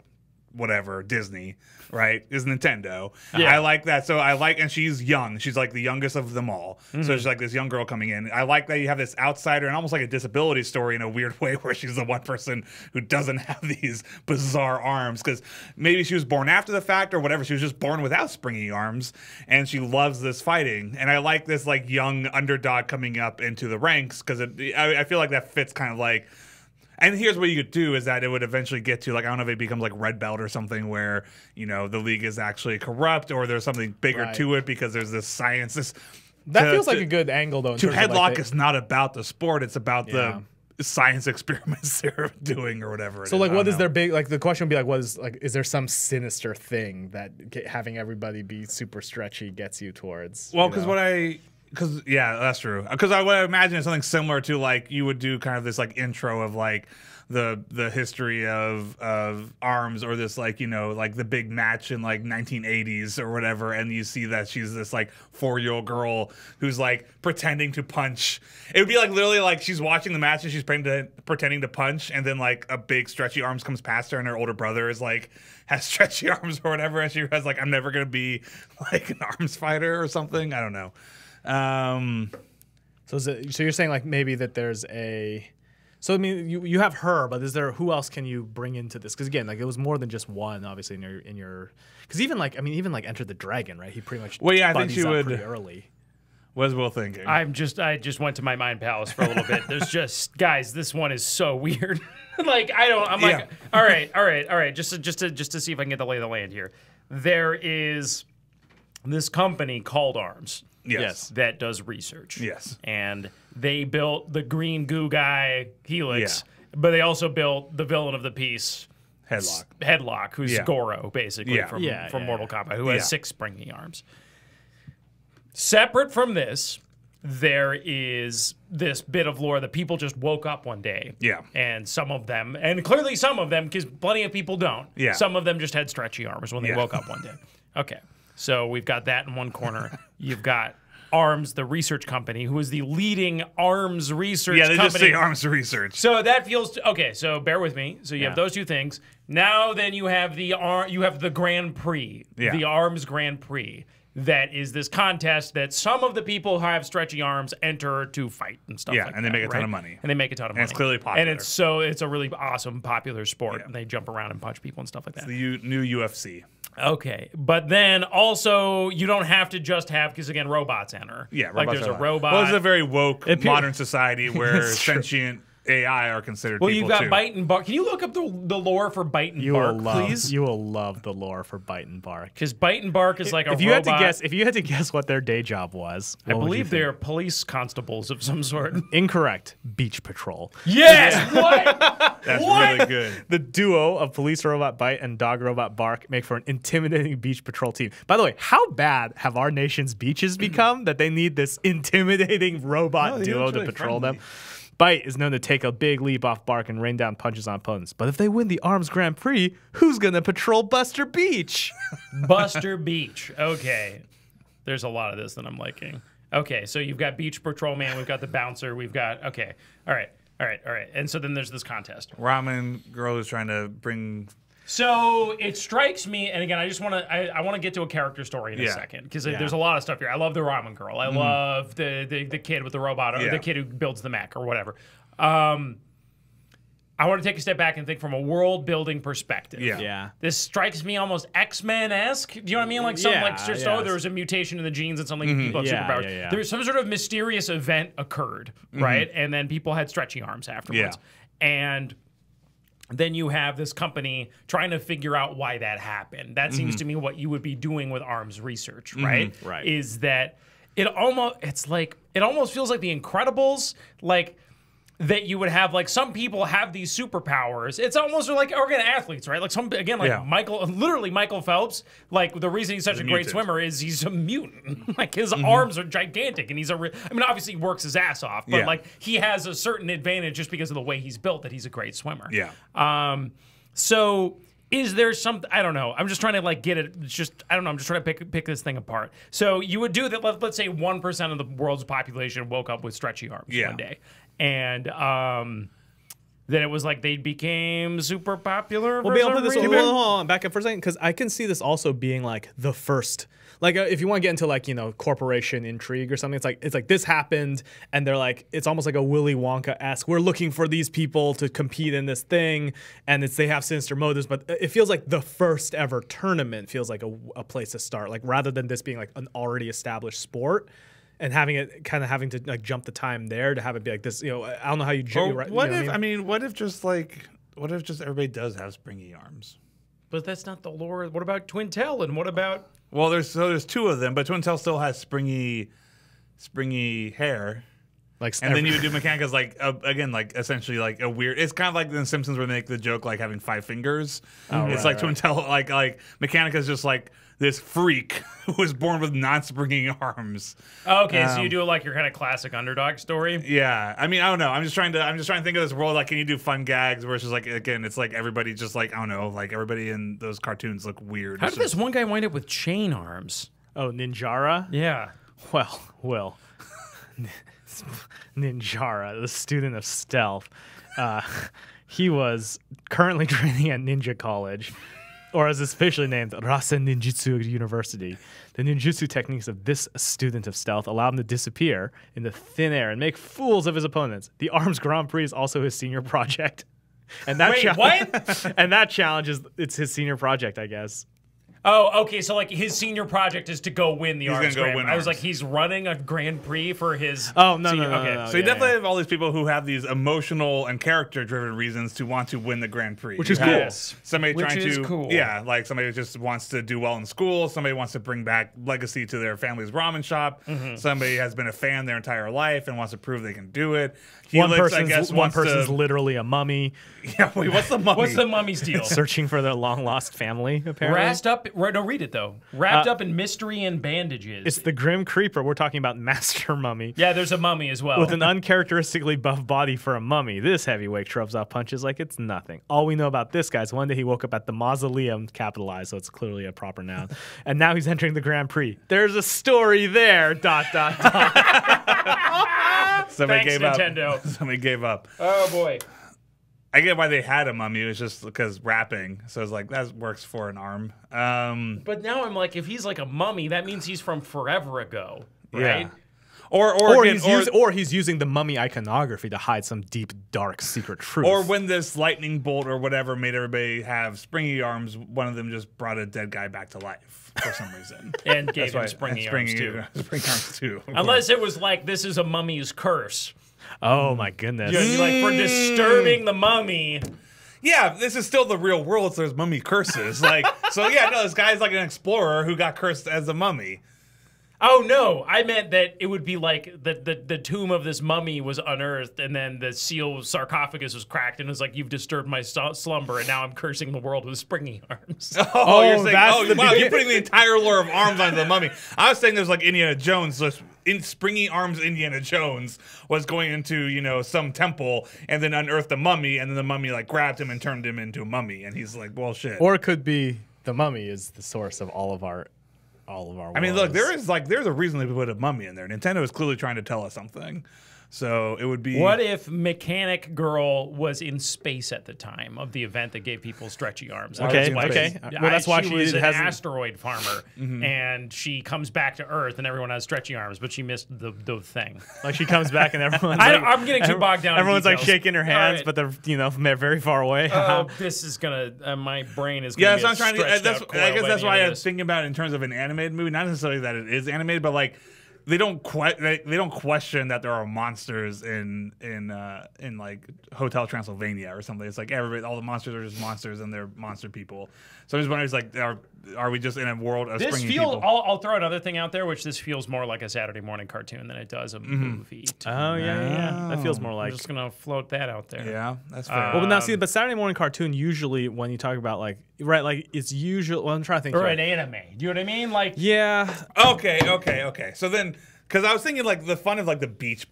whatever Disney, right? Is Nintendo. Yeah. I like that. So I like, and she's young. She's like the youngest of them all. So she's like this young girl coming in. I like that you have this outsider and almost like a disability story in a weird way where she's the one person who doesn't have these bizarre arms because maybe she was born after the fact or whatever. She was just born without springy arms and she loves this fighting. And I like this like young underdog coming up into the ranks because I feel like that fits kind of like. And here's what you could do is that it would eventually get to, like, I don't know if it becomes like Red Belt or something where, the league is actually corrupt or there's something bigger Right. to it because there's this science. That feels like a good angle, though. In To terms of, Headlock like, is not about the sport, it's about Yeah. the science experiments they're doing or whatever. So, like, what is their big, like, the question would be, like, is there some sinister thing that having everybody be super stretchy gets you towards? Well, because yeah, that's true. Because I would imagine it's something similar to like you would do kind of this like intro of like the history of arms or this like like the big match in like 1980s or whatever, and you see that she's this like 4-year-old girl who's like pretending to punch. It would be like literally like she's watching the match and she's pretending to punch, and then like a big stretchy arms comes past her, and her older brother is like has stretchy arms or whatever, and she has like I'm never gonna be like an arms fighter or something. I don't know. So you're saying like maybe that there's a. So I mean, you have her, but who else can you bring into this? Because again, like it was more than just one, obviously in your. Because even like Enter the Dragon, right? He pretty much. Well, yeah, I think buddies she up would- pretty early. What is Will thinking? I just went to my mind palace for a little bit. There's just guys, this one is so weird. I'm like, all right. Just to see if I can get the lay of the land here. There is this company called ARMS. Yes. That does research. Yes. And they built the green goo guy Helix, Yeah. but they also built the villain of the piece, Headlock. who's Yeah. Goro, basically, Yeah. from Mortal Kombat, who has Yeah. 6 springy arms. Separate from this, there is this bit of lore that people just woke up one day. Yeah. And some of them, and clearly some of them, because plenty of people don't. Yeah. Some of them just had stretchy arms when they Yeah. woke up one day. Okay. So we've got that in one corner. You've got ARMS, the research company, who is the leading arms research Yeah, they company. just say arms research. So that feels okay. So bear with me. So you have Yeah. those two things. Now then you have the Grand Prix, Yeah. the Arms Grand Prix. That is this contest that some of the people who have stretchy arms enter to fight and stuff. Yeah, like and they that, make a ton right? of money. And they make a ton of money. And it's clearly popular. And it's a really awesome, popular sport. Yeah. And they jump around and punch people and stuff like that. The new UFC. Okay, but then also you don't have to just have because again robots enter. Yeah, like robots there's are a like- robot. Well, it's a very woke It appear- modern society where It's true. sentient AI are considered Well, people you've got too. Bite and Bark. Can you look up the lore for Bite and You Bark, will love. please? You will love the lore for Bite and Bark. Because Bite and Bark is like a If you robot. had to guess what their day job was, I what would you believe think? they're police constables of some sort. Incorrect. Beach Patrol. Yes. What? That's What? really good. The duo of police robot Bite and dog robot Bark make for an intimidating beach patrol team. By the way, how bad have our nation's beaches become that they need this intimidating robot they duo look to really patrol friendly. them? Bite is known to take a big leap off Bark and rain down punches on opponents. But if they win the Arms Grand Prix, who's going to patrol Buster Beach? Buster Beach. Okay. There's a lot of this that I'm liking. Okay, so you've got Beach Patrolman, we've got the bouncer, we've got okay. All right. And so then there's this contest. Ramen girl who's trying to bring. So it strikes me, and again, I just want to I want to get to a character story in a Yeah. second because there's a lot of stuff here. I love the ramen girl. I love the kid with the robot, or Yeah. the kid who builds the mech or whatever. I want to take a step back and think from a world building perspective. Yeah. This strikes me almost X-Men-esque. Do you know what I mean? Like some Yeah, like just yeah. there was a mutation in the genes and something people have Yeah, superpowers. yeah. There's some sort of mysterious event occurred, right? And then people had stretchy arms afterwards. And then you have this company trying to figure out why that happened. That seems to me what you would be doing with arms research, right? Right. Is that it almost feels like the Incredibles, like that you would have like some people have these superpowers. It's almost like organic athletes, right? Like Yeah. Michael Phelps. Like the reason he's such a great mutant. swimmer is he's a mutant. Like his arms are gigantic, and obviously he works his ass off, but Yeah. like he has a certain advantage just because of the way he's built that he's a great swimmer. Yeah. So is there something? I don't know. I'm just trying to like get it. It's just I don't know. I'm just trying to pick this thing apart. So you would do that. Let's say 1% of the world's population woke up with stretchy arms Yeah. one day, and then it was like they became super popular. Well, I'll put this. Hold on, back up for a second, because I can see this also being like the first. Like if you want to get into like corporation intrigue or something, it's like this happened, and they're like it's almost like a Willy Wonka-esque. We're looking for these people to compete in this thing, and they have sinister motives. But it feels like the first ever tournament feels like a place to start. Like rather than this being like an already established sport. And having to like jump the time there to have it be like this, I don't know how you. Or right, what you know if what I mean? what if just everybody does have springy arms? But that's not the lore. What about Twintel? And what about? Well, there's two of them, but Twintel still has springy hair. Like And then you would do Mechanicus like again, like essentially like a weird. It's kind of like in The Simpsons where they make the joke like having 5 fingers. It's like Twintel, like Mechanicus just like this freak who was born with non-springing arms. Okay, so you do like your kind of classic underdog story. Yeah, I mean, I don't know. I'm just trying to think of this world. Like, can you do fun gags versus like again? It's like everybody just like I don't know. Like everybody in those cartoons look weird. How It's did just- this one guy wind up with chain arms? Oh, Ninjara. Yeah. Well, Ninjara, the student of stealth, he was currently training at Ninja College, or as it's officially named, Rasen Ninjutsu University. The ninjutsu techniques of this student of stealth allow him to disappear into thin air and make fools of his opponents. The Arms Grand Prix is also his senior project. And that Wait, what? And that challenge it's his senior project, I guess. Oh, okay. So like his senior project is to go win the arms. gonna go Grand win Prix. I was arms. like, he's running a Grand Prix for his. Oh, no, senior, no, okay. no. So you yeah, definitely yeah. have all these people who have these emotional and character-driven reasons to want to win the Grand Prix, Which is You have cool. Yes. Somebody Which trying is to, cool. yeah, like somebody who just wants to do well in school. Somebody wants to bring back legacy to their family's ramen shop. Mm-hmm. Somebody has been a fan their entire life and wants to prove they can do it. One Helix, person's wants to- literally a mummy Yeah, wait, what's the mummy? What's the mummy's deal? searching for their long lost family, apparently. Wrapped up. No, read it though. Wrapped up in mystery and bandages. It's the Grim Creeper. We're talking about Master Mummy. yeah, there's a mummy as well. With an uncharacteristically buff body for a mummy, this heavyweight shrubs off punches like it's nothing. All we know about this guy is one day he woke up at the mausoleum, capitalized, so it's clearly a proper noun, and now he's entering the Grand Prix. There's a story there, ... Somebody Thanks, gave up. Nintendo. Somebody gave up. Oh boy. I get why they had a mummy. It was just because wrapping. So it's like that works for an arm. But now I'm like, if he's like a mummy, that means he's from forever ago, right? Yeah. Or he's using the mummy iconography to hide some deep, dark, secret truth. Or when this lightning bolt or whatever made everybody have springy arms, one of them just brought a dead guy back to life for some reason. And gave him springy arms too. Springy arms too. Unless it was like, this is a mummy's curse. oh my goodness. You know, like for disturbing the mummy. Yeah, this is still the real world, so there's mummy curses. Like, so yeah, no, this guy's like an explorer who got cursed as a mummy. Oh no, I meant that it would be like the tomb of this mummy was unearthed, and then the seal sarcophagus was cracked, and it was like, you've disturbed my slumber, and now I'm cursing the world with springy arms. Oh, you're saying, that's wow, you're putting the entire lore of arms onto the mummy. I was saying there's like Indiana Jones, so in springy arms Indiana Jones was going into, you know, some temple and then unearthed the mummy, and then the mummy like grabbed him and turned him into a mummy, and he's like, well, shit. Or it could be the mummy is the source of all of our I mean, look, there's a reason they put a mummy in there. Nintendo is clearly trying to tell us something. So it would be. What if Mechanic Girl was in space at the time of the event that gave people stretchy arms? Okay, Like, okay. Well, that's why she was an hasn't. asteroid farmer, and she comes back to Earth, and everyone has stretchy arms, but she missed the thing. Like she comes back and everyone's I'm getting too bogged down in Everyone's like details. shaking their hands, All right. but they're, you know, they're very far away. Oh, this is gonna. My brain is. Yeah, Gonna that's what I'm trying to. I guess that's why I I was thinking about it in terms of an animated movie. Not necessarily that it is animated, but like they don't question that there are monsters in like Hotel Transylvania or something. It's like all the monsters are just monsters and they're monster people. So I'm just wondering, it's like, are we just in a world of This springy feels. people? I'll throw another thing out there, which this feels more like a Saturday morning cartoon than it does a movie. to me. Oh yeah. That feels more I'm like. just gonna float that out there. Yeah, that's fair. Well, but now see, but Saturday morning cartoon usually when you talk about like like it's usually. Well, I'm trying to think. Or here. an anime. Do you know what I mean? Like, Yeah. Okay. So then, because I was thinking like the fun of like the beach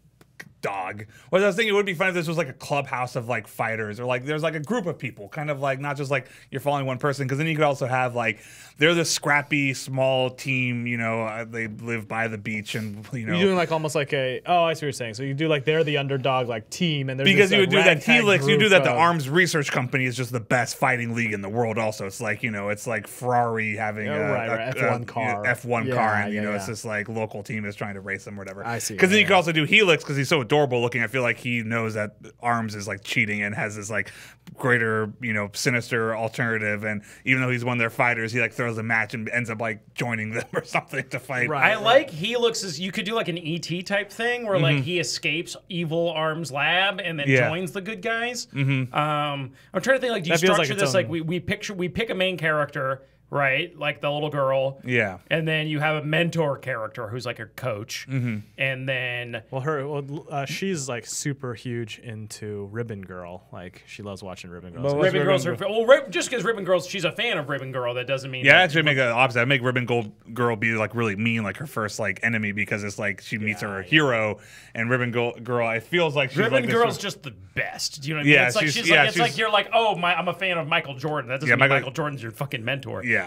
dog. Well, I was thinking it would be fun if this was like a clubhouse of like fighters, or like there's like a group of people, kind of like not just like you're following one person, because then you could also have like they're the scrappy small team, you know, they live by the beach, and you know, You're doing like almost like a. Oh, I see what you're saying. So you do like they're the underdog like team, and there's because this, you like, would do that ragtag Helix, you do group that the of- Arms Research Company is just the best fighting league in the world. Also, it's like, you know, it's like Ferrari having Yeah, right, F1 car. F1 Yeah, car, and you yeah, know, yeah. it's just like local team is trying to race them, or whatever. I see, Because then you yeah. could also do Helix because he's so adorable looking. I feel like he knows that Arms is like cheating and has this like greater, you know, sinister alternative, and even though he's one of their fighters, he like throws a match and ends up like joining them or something to fight. Right. I like Helix's. You could do like an ET type thing where like he escapes evil Arms Lab and then Yeah. joins the good guys. I'm trying to think, like, do you That feels like structure its this like own- we pick a main character, right? Like the little girl. Yeah. And then you have a mentor character who's like a coach. And then Well, she's like super huge into Ribbon Girl. Like she loves watching Ribbon Girl. But So- what's Ribbon Girls are Ribbon just because Ribbon Girls, she's a fan of Ribbon Girl, that doesn't mean Yeah, that- actually make the opposite. I make Ribbon Girl be like really mean, like her first like enemy, because it's like she meets her hero, and Ribbon Girl, it feels like she's Ribbon like this Girl's sort just the best. Do you know what I mean? Yeah, It's like she's- she's yeah, like it's like she's- you're like, oh my, I'm a fan of Michael Jordan. That doesn't Yeah, mean Michael- Michael Jordan's your fucking mentor. Yeah.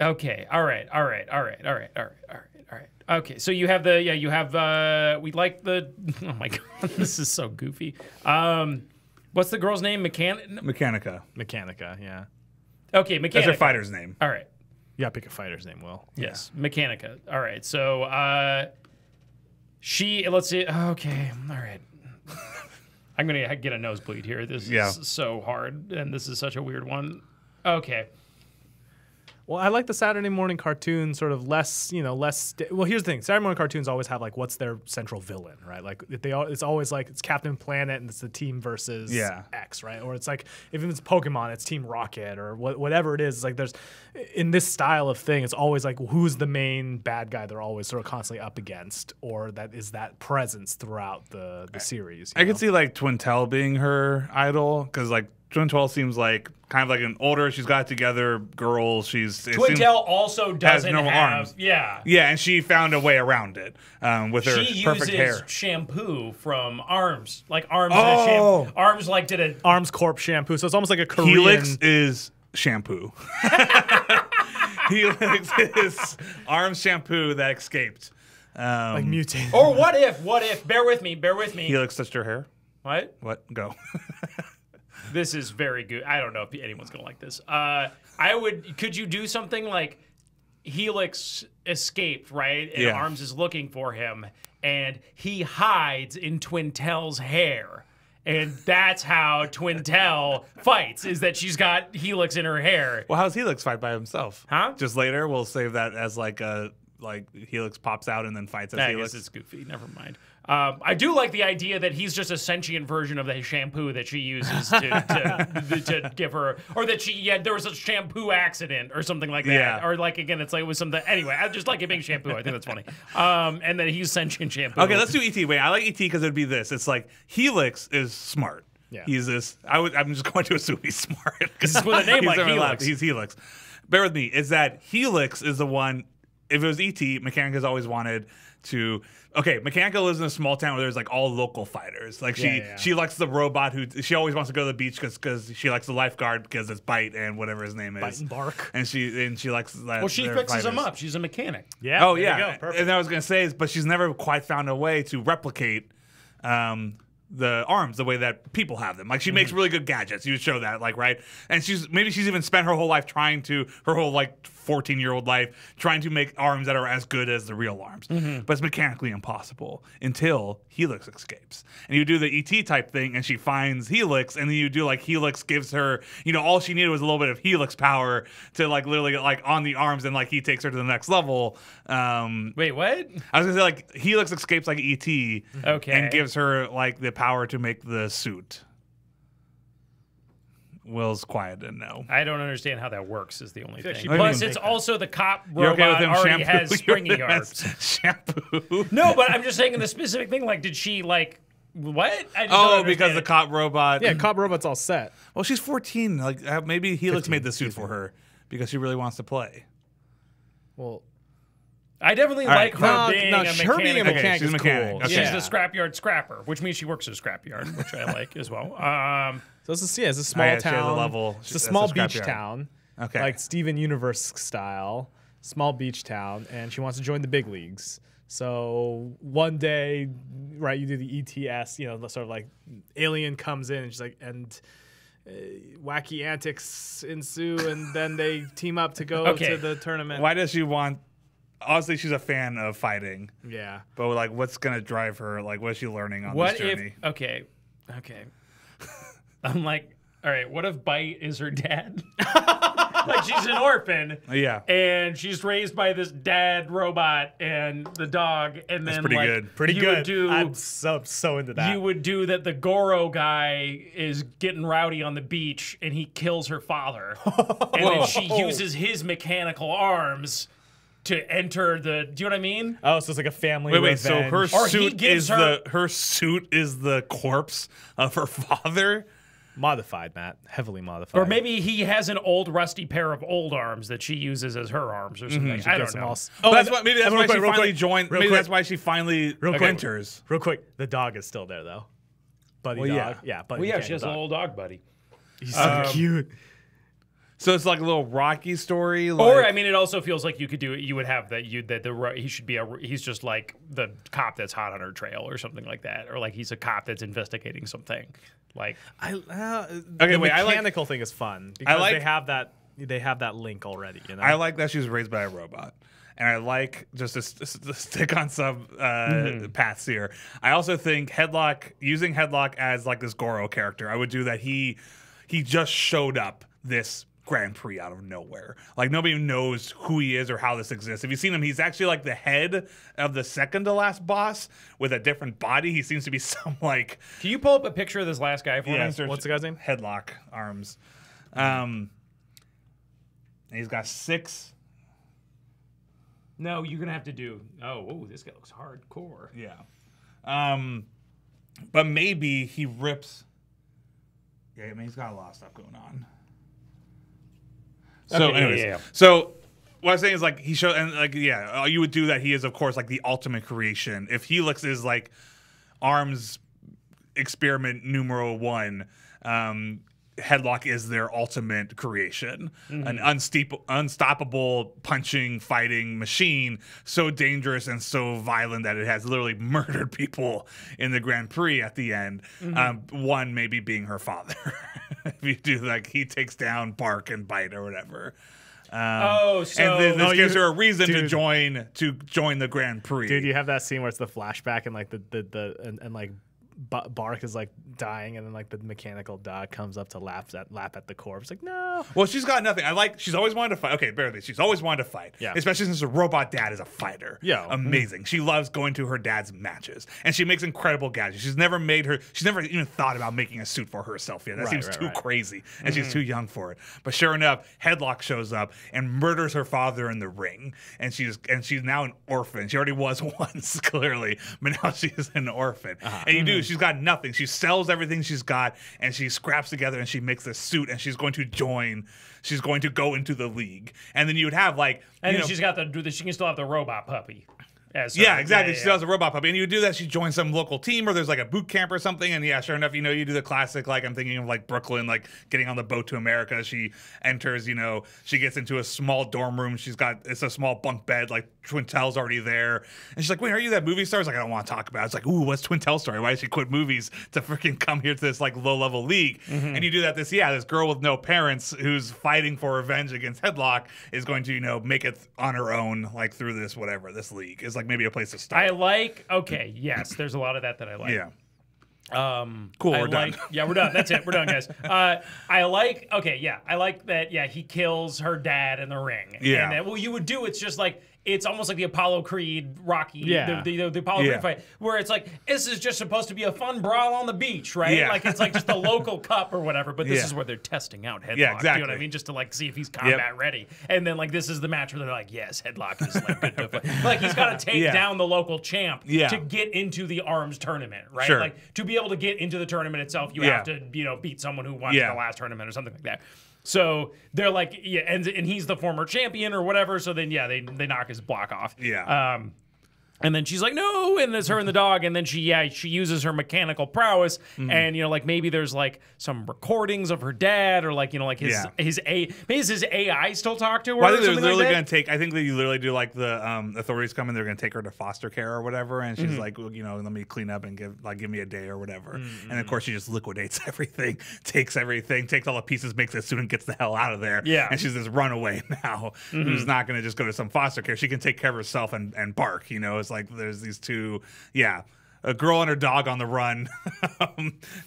Okay. All right. Okay. So you have we like the. Oh my god, this is so goofy. What's the girl's name? Mechanica. Mechanica. Yeah. Okay, Mechanica. That's her fighter's name. All right. You gotta pick a fighter's name, Will. Yes, Mechanica. All right. So let's see. Okay. All right. I'm gonna get a nosebleed here. This Yeah. is so hard, and this is such a weird one. Okay. Well, I like the Saturday morning cartoon sort of less, well, here's the thing. Saturday morning cartoons always have like, what's their central villain, right? Like it's always like, it's Captain Planet and it's the team versus X, right? Or it's like, if it's Pokemon, it's Team Rocket or whatever it is. It's like there's, in this style of thing, it's always like, who's the main bad guy they're always sort of constantly up against, or that is that presence throughout the series. I could see like Twintel being her idol, because like Twintel seems like kind of like an older, she's got it together girl. Twintel also doesn't normal have arms. Yeah. Yeah, and she found a way around it with her She perfect uses hair. shampoo from Arms, like Arms. Oh. Arms like did a Arms Corp shampoo, so it's almost like a Korean. Helix is shampoo. Helix is Arms shampoo that escaped. like mutated. Or what if? Bear with me. Helix touched her hair. What? What? Go. This is very good. I don't know if anyone's gonna like this. Could you do something like Helix escaped, right? And Yeah. Arms is looking for him, and he hides in Twintel's hair. And that's how Twintel fights, is that she's got Helix in her hair. Well, how's Helix fight by himself? Huh? Just later, we'll save that as like Helix pops out and then fights as I Helix. guess it's goofy. Never mind. I do like the idea that he's just a sentient version of the shampoo that she uses to give her, or that there was a shampoo accident or something like that, Yeah. or like again, it's like it was something. Anyway, I just like it being shampoo. I think that's funny. And then he's sentient shampoo. Okay, let's do ET. Wait, I like ET because it'd be this. It's like Helix is smart. Yeah. He's this. I'm just going to assume he's smart. This is with a name He's like never allowed- Helix. He's Helix. Bear with me. Is that Helix is the one? If it was ET, Mechanica's always wanted to. Okay, Mechanica lives in a small town where there's like all local fighters. Like she likes the robot who she always wants to go to the beach because she likes the lifeguard because it's Bite and whatever his name is. Bite and Bark. And she likes that. Well, she their fixes him fighters. up. She's a mechanic. Yeah. Oh there you yeah, go. Perfect. and I was gonna say is, but she's never quite found a way to replicate the arms the way that people have them. Like she makes really good gadgets. You show that, like right, and she's even spent her whole life her whole like 14-year-old life trying to make arms that are as good as the real arms. But it's mechanically impossible until Helix escapes. And you do the ET type thing, and she finds Helix, and then you do like Helix gives her, all she needed was a little bit of Helix power to like literally get like on the arms, and like he takes her to the next level. Wait, what? I was gonna say like Helix escapes like ET, Okay. and gives her like the power to make the suit. Will's quiet and no. I don't understand how that works. Is the only thing. she Plus, didn't it's also the cop You're okay with robot him already shampoo? has You're springy okay with arms. shampoo. No, but I'm just saying in the specific thing. Like, did she like what? I just don't Oh, because understand the it. cop robot. Yeah, Cop Robot's all set. Well, she's 14. Like maybe Helix 15, made the suit for her because she really wants to play. Well, I definitely All like right. her being no, a her being a mechanic. mechanic she's is a mechanic. cool. Okay. She's Yeah. the scrapyard scrapper, which means she works at a scrapyard, which I like as well. So it's a small yeah, she has a town. level. It's a That's small a beach scrapyard. town. Okay. Like Steven Universe style, small beach town, and she wants to join the big leagues. So one day, right, you do the ETS, sort of like alien comes in and she's like, and wacky antics ensue, and then they team up to go Okay. to the tournament. Why does she want? Obviously, she's a fan of fighting, Yeah. but like, what's gonna drive her? Like, what is she learning on What this if? journey? Okay. I'm like, all right. What if Bite is her dad? Like she's an orphan. Yeah. And she's raised by this dad robot and the dog, and then pretty like, good. Pretty you good. Would do, I'm so into that. you would do that. The Goro guy is getting rowdy on the beach, and he kills her father, and then she uses his mechanical arms to enter the. Do you know what I mean? Oh, so it's like a family Wait. So her revenge. Or he suit gives is her- her suit is the corpse of her father. Modified, Matt. Heavily modified. Or maybe he has an old rusty pair of old arms that she uses as her arms or something. I don't know. But that's why, maybe that's and why real she quick, finally joined. real Maybe quick. that's why she finally quick. enters. Real quick, the dog is still there though. Buddy Well, dog. yeah. Yeah, Buddy. Well, yeah, Mechanical she has a dog. little dog buddy. He's so cute. So it's like a little Rocky story. Like, Or I mean, it also feels like you could do it. You would have that. He should be he's just like the cop that's hot on her trail or something like that, or like he's a cop that's investigating something. Like Okay, the wait, I like- mechanical thing is fun because like- they have that link already. I like that she was raised by a robot. And I like just to stick on some paths here. I also think using Headlock as like this Goro character, I would do that. He just showed up this Grand Prix out of nowhere. Like nobody knows who he is or how this exists. If you've seen him, he's actually like the head of the second to last boss with a different body. He seems to be some like can you pull up a picture of this last guy for me? search What's the guy's name? Headlock arms. And he's got 6. No, you're gonna have to do. Oh, this guy looks hardcore. Yeah. But maybe he rips. Yeah, I mean, he's got a lot of stuff going on. So, Okay, anyways, yeah. so what I'm saying is like he showed, and like, yeah, you would do that. He is, of course, like the ultimate creation. If Helix is like Arms experiment numero 1, Headlock is their ultimate creation, an unstoppable punching, fighting machine, so dangerous and so violent that it has literally murdered people in the Grand Prix at the end. One maybe being her father. If you do like he takes down Bark and Bite or whatever. So and this gives you- her a reason to dude. join the Grand Prix. Dude, you have that scene where it's the flashback and like and like Bark is like dying, and then like the mechanical dog comes up to lap at the corpse. Like, no. Well, she's got nothing. She's always wanted to fight. Okay, barely. She's always wanted to fight. Yeah. Especially since her robot dad is a fighter. Yeah. Amazing. She loves going to her dad's matches. And she makes incredible gadgets. She's never even thought about making a suit for herself yet. That seems too crazy. And she's too young for it. But sure enough, Headlock shows up and murders her father in the ring. And she's now an orphan. She already was once, clearly. But now she's an orphan. And she's got nothing. She sells everything she's got and she scraps together and she makes a suit and she's going to go into the league. And then you would have like, and you then know, she's got she can still have the robot puppy. yeah, exactly. She does a robot puppy. And you do that, she joins some local team or there's like a boot camp or something. And yeah, sure enough, you do the classic, like I'm thinking of like Brooklyn, like getting on the boat to America. She enters, she gets into a small dorm room. It's a small bunk bed, like Twintel's already there. And she's like, wait, are you that movie star? It's like, I don't want to talk about it. It's like, ooh, what's Twintel's story? Why did she quit movies to freaking come here to this like low level league? And you do that, this girl with no parents who's fighting for revenge against Headlock is going to, make it on her own, like through this league. Is like maybe a place to start. Yes, there's a lot of that I like. Yeah. Cool, we're done. Yeah, we're done. That's it. We're done, guys. I like that, he kills her dad in the ring. Yeah. And you would do, it's just like, it's almost like the Apollo Creed Rocky, Yeah. the Apollo Creed fight, where it's like, this is just supposed to be a fun brawl on the beach, right? Yeah. Like, it's like just the local cup or whatever, but this Yeah. is where they're testing out Headlock. Yeah, Do you know what I exactly. mean? Just to like see if he's combat ready. And then like, this is the match where they're like, yes, Headlock is like good to fight. Like, he's got to take Yeah. down the local champ Yeah. to get into the ARMS tournament, right? Sure. Like, to be able to get into the tournament itself, you Yeah. have to, beat someone who won Yeah. the last tournament or something like that. So they're like, and he's the former champion or whatever. So then, they knock his block off. Yeah. And then she's like, no, and it's her and the dog, and then she uses her mechanical prowess, and like maybe there's like some recordings of her dad, or like his AI still talk to her. Well, I or think they're something literally like going that? to take. I think that you literally do like the authorities come and they're going to take her to foster care or whatever, and she's like, well, let me clean up and give me a day or whatever. And of course, she just liquidates everything, takes all the pieces, makes a suit, and gets the hell out of there. Yeah. And she's this runaway now who's not going to just go to some foster care. She can take care of herself and bark. It's like there's these two, a girl and her dog on the run,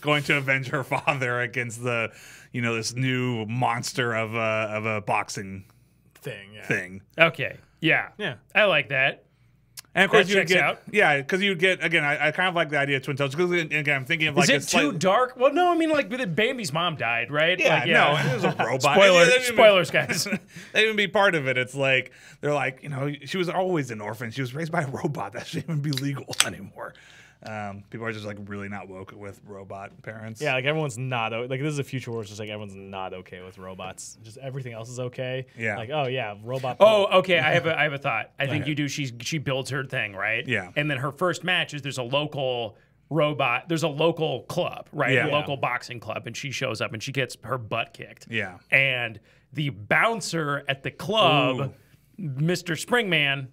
going to avenge her father against the, this new monster of a boxing thing. Okay, yeah, I like that. And of course, That checks out. because you get again. I kind of like the idea of Twin Tails because again, I'm thinking of like Is it too dark? Well, no, I mean like Bambi's mom died, right? Yeah, Like, no, it was a robot. Spoilers, guys. They didn't even be part of it. It's like they're like, she was always an orphan. She was raised by a robot. That shouldn't even be legal anymore. People are just like really not woke with robot parents. Yeah, like everyone's not like this is a future where it's just like everyone's not okay with robots. Just everything else is okay. Yeah. Like, oh yeah, robot. Oh, okay. I have a thought. I think you do. She builds her thing, right? Yeah. And then her first match is there's a local robot. There's a local club, right? Yeah. A local boxing club, and she shows up and she gets her butt kicked. Yeah. And the bouncer at the club. Ooh. Mr. Springman,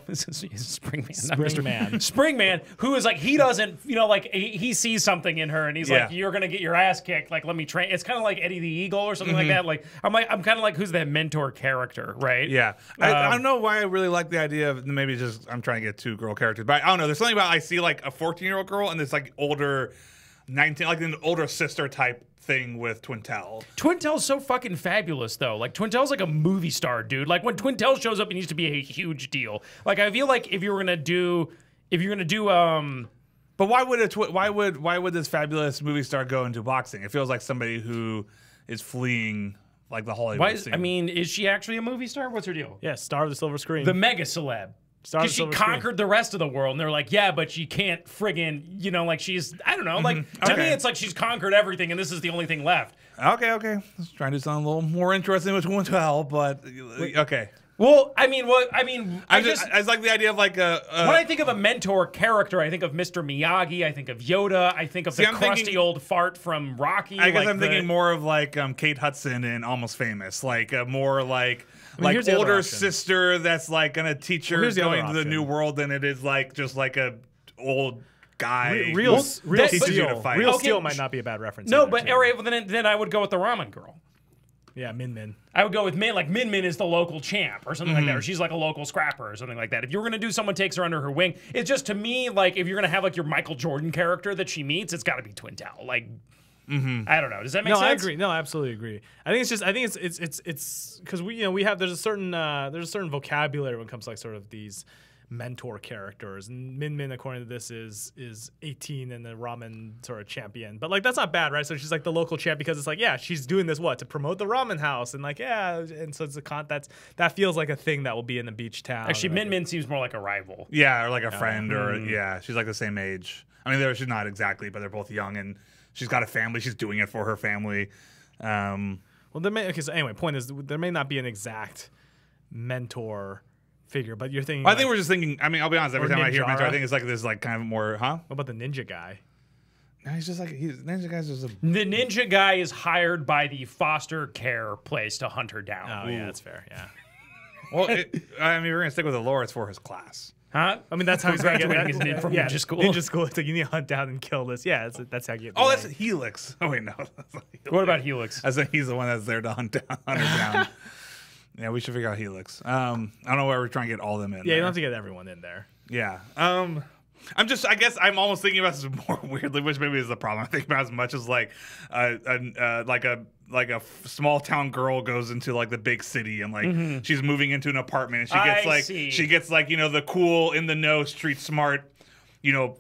he's Springman, not Mr. Springman. Springman, who is like, he doesn't, like he sees something in her and he's like, Yeah. you're gonna get your ass kicked. Like, let me train. It's kind of like Eddie the Eagle or something like that. Like, I'm kind of like, who's that mentor character, right? Yeah, I don't know why I really like the idea of maybe it's just I'm trying to get two girl characters, but I don't know. There's something about I see like a 14-year-old girl and this like older 19, like an older sister type thing with Twintel. Twintel's so fucking fabulous, though. Like, Twintel's like a movie star, dude. Like, when Twintel shows up, it needs to be a huge deal. Like, I feel like if you're gonna do, But why would this fabulous movie star go into boxing? It feels like somebody who is fleeing like the Hollywood scene. is she actually a movie star? What's her deal? Yeah, star of the silver screen. The mega celeb. Star of Because the she silver screen. conquered the rest of the world, and they're like, yeah, but she can't friggin', like she's, I don't know, like, to me, Okay. it's like she's conquered everything, and this is the only thing left. Okay. Let's try to sound a little more interesting with Twintel, but okay. Well, I I like the idea of like a when I think of a mentor character, I think of Mr. Miyagi, I think of Yoda, I think of the I'm crusty thinking- old fart from Rocky. I guess like I'm the- thinking more of like Kate Hudson in Almost Famous, like more like here's the other older option. sister that's like gonna teach her here's the other going to the option. new world than it is like just like a old guy. Real teaches you to Steel. fight. Real Okay, Steel might not be a bad reference. No, either, but too. all right, well, then I would go with the ramen girl. Yeah, Min Min. I would go with Min. Like Min Min is the local champ or something like that, or she's like a local scrapper or something like that. If you were gonna do someone takes her under her wing, it's just to me like if you're gonna have like your Michael Jordan character that she meets, it's got to be Twintel. Like. I don't know. Does that make No, sense? I agree. No, I absolutely agree. I think it's because we have there's a certain vocabulary when it comes to like sort of these mentor characters, and Min Min according to this is 18 and the ramen sort of champion, but like that's not bad, right? So she's like the local champ because it's like she's doing this to promote the ramen house and like and so it's that feels like a thing that will be in the beach town. Actually, Min Min seems more like a rival. Yeah, or like a friend, or she's like the same age. I mean, she's not exactly, but they're both young, and she's got a family. She's doing it for her family. Well, so anyway, point is there may not be an exact mentor figure, but you're thinking. I think we're just thinking. I mean, I'll be honest. Every time I hear Ninjara. mentor, I think it's like this, like kind of more, huh? What about the ninja guy? No, he's just like ninja guy's just a. The ninja guy is hired by the foster care place to hunt her down. Oh yeah, that's fair. Yeah. Well, I mean, we're gonna stick with the lore. It's for his class. Huh? I mean, that's how he's graduating from ninja school. Ninja school. It's like you need to hunt down and kill this. Yeah, that's how you get. Oh, that's Helix. Oh wait, no. That's not Helix. What about Helix? I said he's the one that's there to hunt her down. Yeah, we should figure out Helix. I don't know why we're trying to get all of them in. Yeah, there. you don't have to get everyone in there. Yeah. I guess I'm almost thinking about this more weirdly, which maybe is the problem. I think about as much as like a small town girl goes into like the big city and like she's moving into an apartment and she gets the cool in the know street smart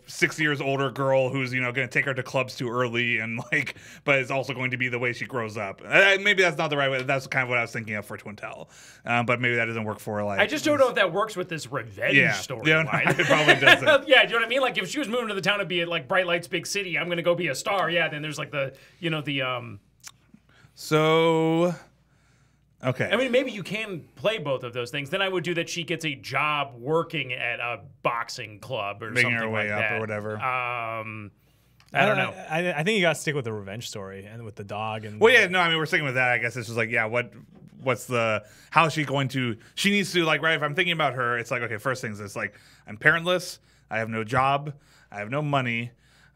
6 years older girl who's going to take her to clubs too early and like, but it's also going to be the way she grows up. Maybe that's not the right way. That's kind of what I was thinking of for Twintel, but maybe that doesn't work for like. I just don't know if that works with this revenge story. Yeah, no, it probably doesn't. Yeah, do you know what I mean? Like if she was moving to the town to be at like Bright Lights Big City, I'm gonna go be a star. Yeah, then there's like So. Okay. I mean, maybe you can play both of those things. Then I would do that. She gets a job working at a boxing club or making something her way like up that. or whatever. I don't know. I think you got to stick with the revenge story and with the dog. And well, yeah, no, I mean, we're sticking with that. I guess it's just like, how is she going to? She needs to like, right? If I'm thinking about her, it's like, okay, first things, it's like I'm parentless. I have no job. I have no money.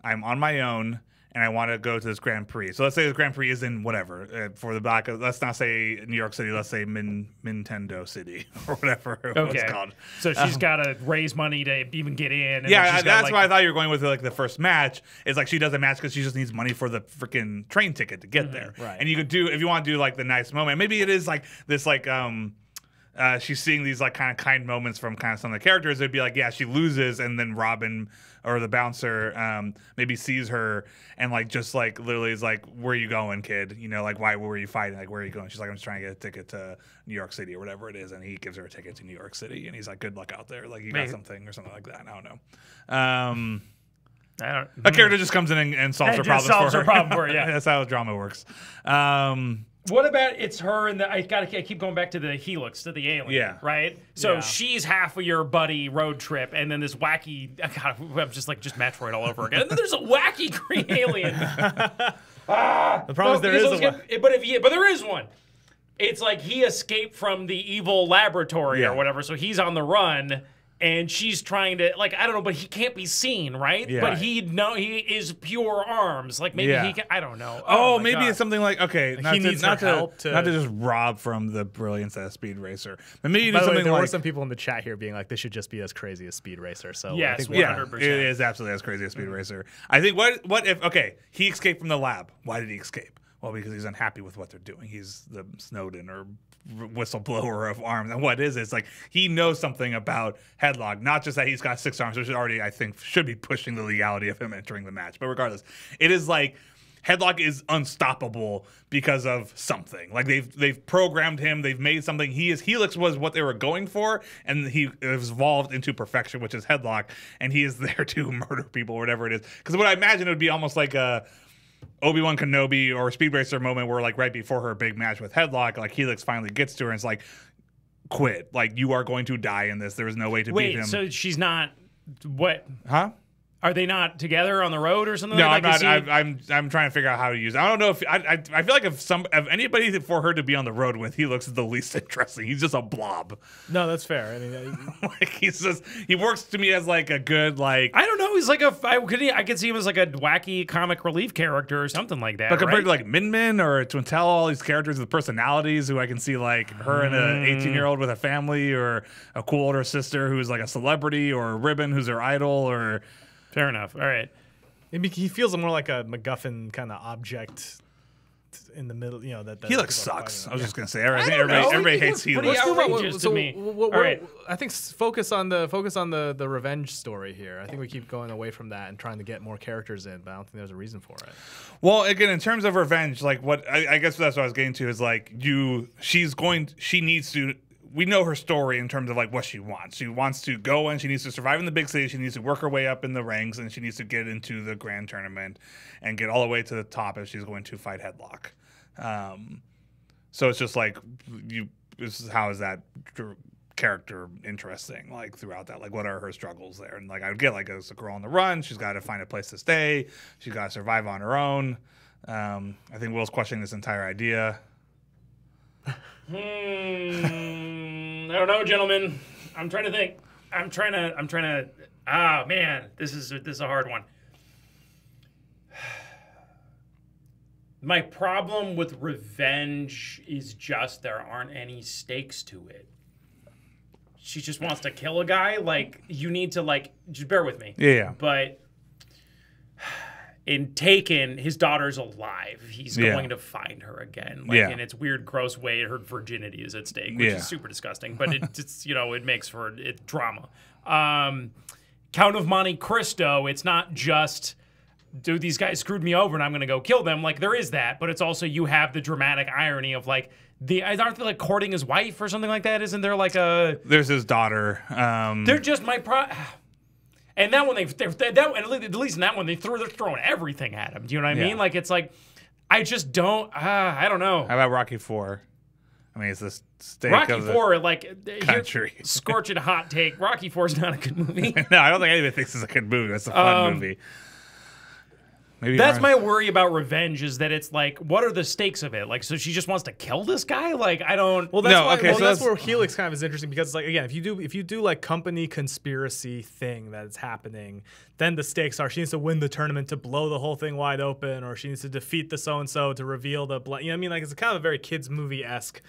I'm on my own. And I want to go to this Grand Prix. So let's say this Grand Prix is in whatever for the back. Let's not say New York City. Let's say Nintendo City or whatever it's called. So she's got to raise money to even get in. And Yeah, that's why I thought you were going with like the first match. It's like she does a match because she just needs money for the freaking train ticket to get there. Right. And you could do if you want to do like the nice moment. Maybe it is like this like she's seeing these like kind of kind moments from kind of some of the characters. It'd be like, yeah, she loses, and then Robin or the bouncer maybe sees her and like just like literally is like, "Where are you going, kid? Like why were you fighting? Like where are you going?" She's like, "I'm just trying to get a ticket to New York City or whatever it is," and he gives her a ticket to New York City, and he's like, "Good luck out there. Like you got something or something like that." I don't know. A character just comes in and solves her problem for her. Yeah, that's how drama works. What about it's her and I keep going back to the Helix, to the alien. Yeah. Right? So she's half of your buddy road trip, and then this wacky, I'm just Metroid all over again. And then there's a wacky green alien. the problem is there is one. But there is one. It's like he escaped from the evil laboratory or whatever, so he's on the run. And she's trying to, like, I don't know, but he can't be seen, right? Yeah. But he is pure arms. Like, maybe he can, I don't know. Oh maybe it's something like, okay, like he needs help not to just rob from the brilliance of Speed Racer. But maybe you do By the way, something there like... were some people in the chat here being like, this should just be as crazy as Speed Racer. So yes, I think 100%. it is absolutely as crazy as Speed Racer. I think, what if, okay, he escaped from the lab. Why did he escape? Well, because he's unhappy with what they're doing. He's the Snowden or whistleblower of arms. And what is it? It's like he knows something about Headlock, not just that he's got 6 arms, which already, I think, should be pushing the legality of him entering the match. But regardless, it is like Headlock is unstoppable because of something. Like they've programmed him, they've made something. Helix was what they were going for, and he evolved into perfection, which is Headlock, and he is there to murder people or whatever it is. Because what I imagine it would be almost like a Obi-Wan Kenobi or Speed Racer moment where like right before her big match with Headlock, like Helix finally gets to her and it's like, quit. Like you are going to die in this. There is no way to beat him. Wait, so she's not what? Huh? Are they not together on the road or something? No, like I'm that? not. I'm trying to figure out how to use it. I don't know if I feel like if anybody for her to be on the road with, he looks the least interesting. He's just a blob. No, that's fair. I mean, Like he works to me as like a good like. I don't know. He's like I could see him as like a wacky comic relief character or something like that. But compared right? to like Min Min or Twintel, all these characters with personalities who I can see like her and an 18-year-old with a family, or a cool older sister who's like a celebrity, or Ribbon who's her idol, or. Fair enough. All right. maybe he feels more like a MacGuffin kind of object in the middle. You know that He looks people are sucks. fighting I was about. just gonna say. I think don't know. everybody He hates looks He pretty looks. outrageous to me. All right. I think focus on the revenge story here. I think we keep going away from that and trying to get more characters in, but I don't think there's a reason for it. Well, again, in terms of revenge, like what I guess that's what I was getting to is like she needs to. We know her story in terms of like what she wants. She wants to go and she needs to survive in the big city. She needs to work her way up in the ranks, and she needs to get into the grand tournament and get all the way to the top if she's going to fight Headlock. So it's just like how is that character interesting like throughout that? Like what are her struggles there? And like I would get like as a girl on the run, she's got to find a place to stay. She's got to survive on her own. I think Will's questioning this entire idea. I don't know, gentlemen. I'm trying to think. I'm trying to. Ah, man, this is a hard one. My problem with revenge is just there aren't any stakes to it. She just wants to kill a guy. Like, you need to, like, just bear with me. Yeah. But in Taken, his daughter's alive. He's going to find her again. Like, in its weird, gross way, her virginity is at stake, which is super disgusting. But it's it makes for drama. Count of Monte Cristo, it's not just, dude, these guys screwed me over and I'm going to go kill them. Like, there is that. But it's also, you have the dramatic irony of, like, aren't they, like, courting his wife or something like that? Isn't there, like, There's his daughter. They're just and that one, at least in that one, they're throwing everything at him. Do you know what I mean? Like, it's like, I just don't, I don't know. How about Rocky IV? I mean, it's the stake Rocky of the IV, like, country. Scorching hot take. Rocky IV is not a good movie. No, I don't think anybody thinks it's a good movie. It's a fun movie. Maybe That's my worry about revenge, is that it's like, what are the stakes of it? Like, so she just wants to kill this guy? Like, I don't. Well, that's so that's where Helix kind of is interesting, because it's like, again, if you do like company conspiracy thing that's happening, then the stakes are she needs to win the tournament to blow the whole thing wide open, or she needs to defeat the so and so to reveal the you know what I mean? Like, it's kind of a very kids movie esque.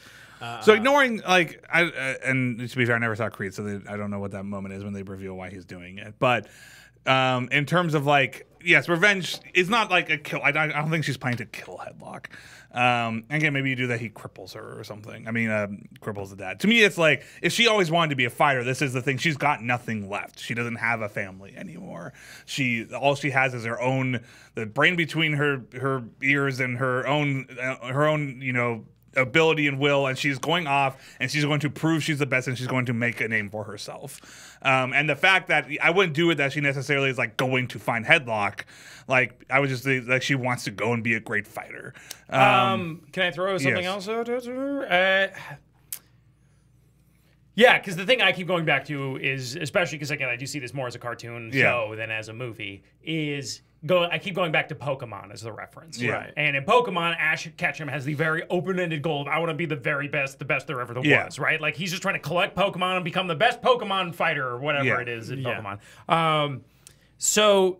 So ignoring like and to be fair, I never saw Creed, so I don't know what that moment is when they reveal why he's doing it. But in terms of like, yes, revenge is not like a kill. I don't think she's planning to kill Headlock. Again, maybe you do that, he cripples her or something. I mean, cripples the dad. To me, it's like, if she always wanted to be a fighter, this is the thing. She's got nothing left. She doesn't have a family anymore. All she has is the brain between her ears and her own, you know, ability and will, and she's going off and she's going to prove she's the best, and she's going to make a name for herself. And the fact that I wouldn't do it that she necessarily is like going to find Headlock, like I would just think like she wants to go and be a great fighter. Can I throw something else out at her? Yeah, because the thing I keep going back to is, especially because again I do see this more as a cartoon show than as a movie, is I keep going back to Pokemon as the reference. Yeah. Right. And in Pokemon, Ash Ketchum has the very open-ended goal of, I want to be the very best, the best there ever was, right? Like, he's just trying to collect Pokemon and become the best Pokemon fighter or whatever it is in Pokemon. So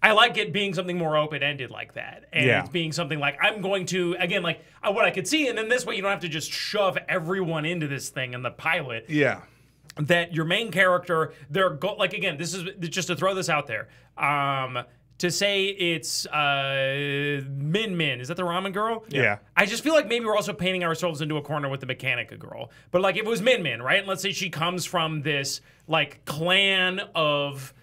I like it being something more open-ended like that. And it's being something like, I'm going to, again, like, what I could see, and then this way you don't have to just shove everyone into this thing in the pilot. Yeah. That your main character, like, again, this is just to throw this out there. To say it's Min Min, is that the ramen girl? Yeah. I just feel like maybe we're also painting ourselves into a corner with the Mechanica girl. But like if it was Min Min, right? And let's say she comes from this like clan of,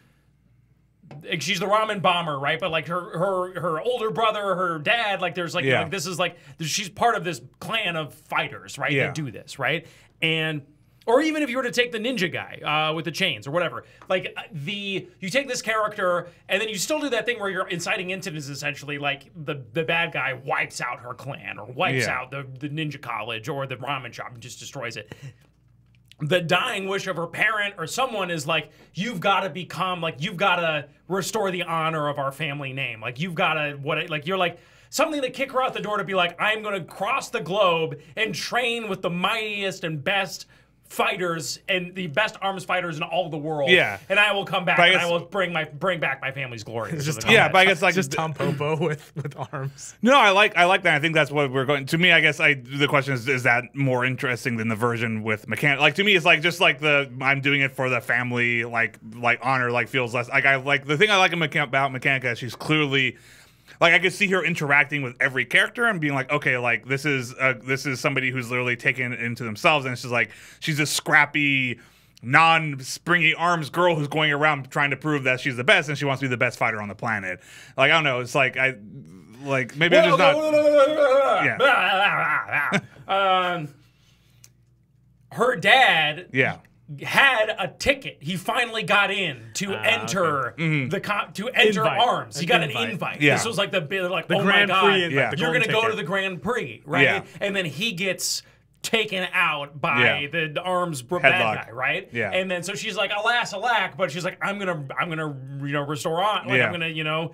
she's the ramen bomber, right? But like her older brother, her dad, like there's like, like this is like, she's part of this clan of fighters, right? That do this, right? And or even if you were to take the ninja guy with the chains or whatever, like you take this character and then you still do that thing where you're inciting incidents, essentially, like the bad guy wipes out her clan or wipes out the ninja college or the ramen shop and just destroys it. the dying wish of her parent or someone is like, you've got to become, like, you've got to restore the honor of our family name. Like, you've got to, you're like, something to kick her out the door to be like, I'm going to cross the globe and train with the mightiest and best fighters and the best arms fighters in all the world. Yeah. And I will come back and I will bring back my family's glory. Yeah, but I guess like just Tom Popo with arms. No, I like that. I think that's what we're going. To me, I guess the question is that more interesting than the version with mechanic? Like to me, it's like just like I'm doing it for the family, like honor, like feels less like I like the thing I like about Mechanica is she's clearly. Like I could see her interacting with every character and being like, okay, like this is somebody who's literally taken it into themselves, and it's just like she's a scrappy, non-springy arms girl who's going around trying to prove that she's the best and she wants to be the best fighter on the planet. Like I don't know, it's like maybe I'm just not. Yeah. Her dad. Yeah. Had a ticket. He finally got in to enter to enter Invite. arms. He got an invite. Yeah. This was like the oh Grand my god, Prix invite, Yeah. the you're golden gonna go ticket. to the Grand Prix, right? Yeah. And then he gets taken out by the arms bad Headlock. guy, right? Yeah. And then so she's like, alas, alack, but she's like, I'm gonna restore on. Like Yeah. I'm gonna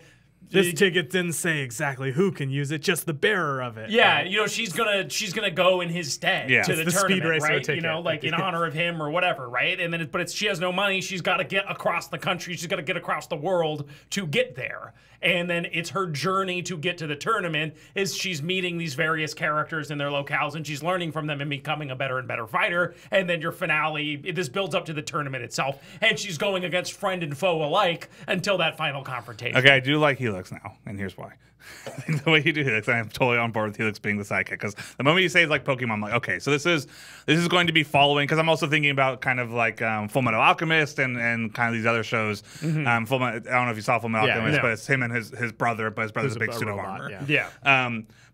This ticket didn't say exactly who can use it, just the bearer of it. Yeah, Right? she's gonna go in his stead Yeah. to It's the the speed tournament, racer right? ticket. Like in honor of him or whatever, right? And then, she has no money. She's got to get across the country. She's got to get across the world to get there. And then it's her journey to get to the tournament. Is she's meeting these various characters in their locales, and she's learning from them and becoming a better and better fighter. And then your finale, this builds up to the tournament itself, and she's going against friend and foe alike until that final confrontation. Okay, I do like Helix now, and here's why. I think the way you do Helix, I am totally on board with Helix being the sidekick. Because the moment you say it's like Pokemon, I'm like, okay, so this is going to be following. Because I'm also thinking about kind of like Full Metal Alchemist and kind of these other shows. Full Metal, I don't know if you saw Full Metal Alchemist, no. but it's him and his brother. But his brother's a big suit of robot, armor. yeah.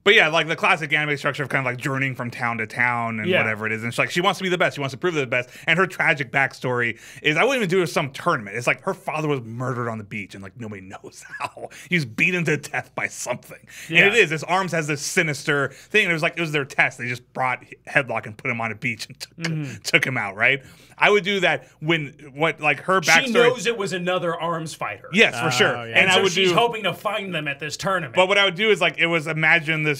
But yeah, like the classic anime structure of kind of like journeying from town to town and Yeah. whatever it is. And she's like, she wants to be the best. She wants to prove they're the best. And her tragic backstory is, I wouldn't even do it some tournament. It's like her father was murdered on the beach and like nobody knows how. He was beaten to death by something. Yeah. And it is. His arms has this sinister thing. And it was their test. They just brought Headlock and put him on a beach and took him out, right? I would do that when her backstory. She knows it was another arms fighter. Yes, for sure. yeah. And I so would she's do. hoping to find them at this tournament. But what I would do is imagine this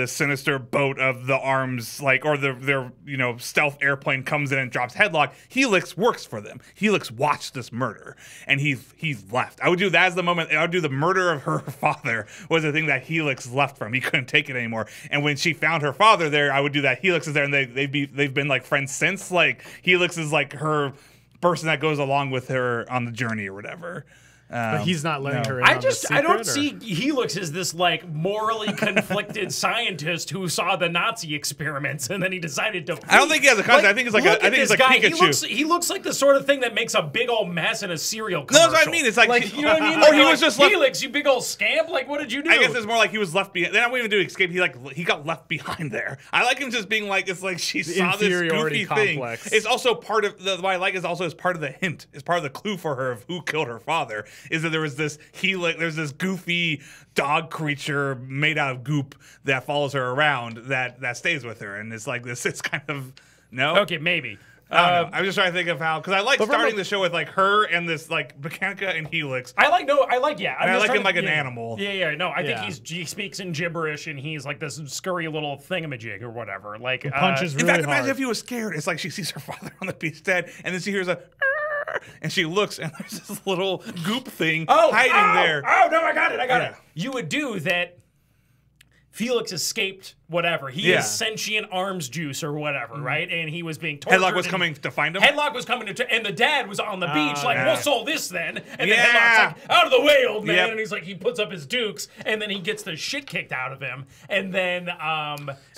sinister boat of the arms, or their stealth airplane comes in and drops Headlock. Helix works for them. Helix watched this murder and he's left. I would do that as the moment. I would do the murder of her father was the thing that Helix left from. He couldn't take it anymore. And when she found her father there, I would do that. Helix is there and they've been like friends since. Like Helix is like her person that goes along with her on the journey or whatever. But he's not letting her in I on the secret, don't or? see Helix as this like morally conflicted scientist who saw the Nazi experiments and then he decided to. I don't think he has a concept. I think it's like look I at think it's this like guy. Pikachu. He looks like the sort of thing that makes a big old mess in a cereal No, commercial. that's what I mean. It's like you know what I mean? Or Like, he was just left. Helix, you big old scamp. Like, what did you do? I guess it's more like he was left behind. Then I wouldn't even do escape. He got left behind there. I like him just being like, it's like she saw this inferiority goofy complex. thing. It's also part of what I like is also as part of the hint. It's part of the clue for her of who killed her father. Is that there was this Helix. There's this goofy dog creature made out of goop that follows her around that stays with her, and it's like this. It's kind of no. Okay, maybe. I don't know. I'm just trying to think of how because I like starting the show with like her and this like Mechanica and Helix. I like And I like him like an yeah. animal. Yeah. No, I Yeah. think he speaks in gibberish and he's like this scurry little thingamajig or whatever. Like punches In really fact, imagine hard. if he was scared. It's like she sees her father on the beach dead, and then she hears a, and she looks, and there's this little goop thing hiding there. Oh no, I got it. Yeah. You would do that. Felix escaped whatever. He Yeah. is sentient arms juice or whatever, right? And he was being tortured. Headlock was and- coming to find him. Headlock was coming to, and the dad was on the beach, like, yeah. we'll solve this then. And then Yeah. Headlock's like, out of the way, old man. Yep. And he's like, he puts up his dukes, and then he gets the shit kicked out of him. And then, So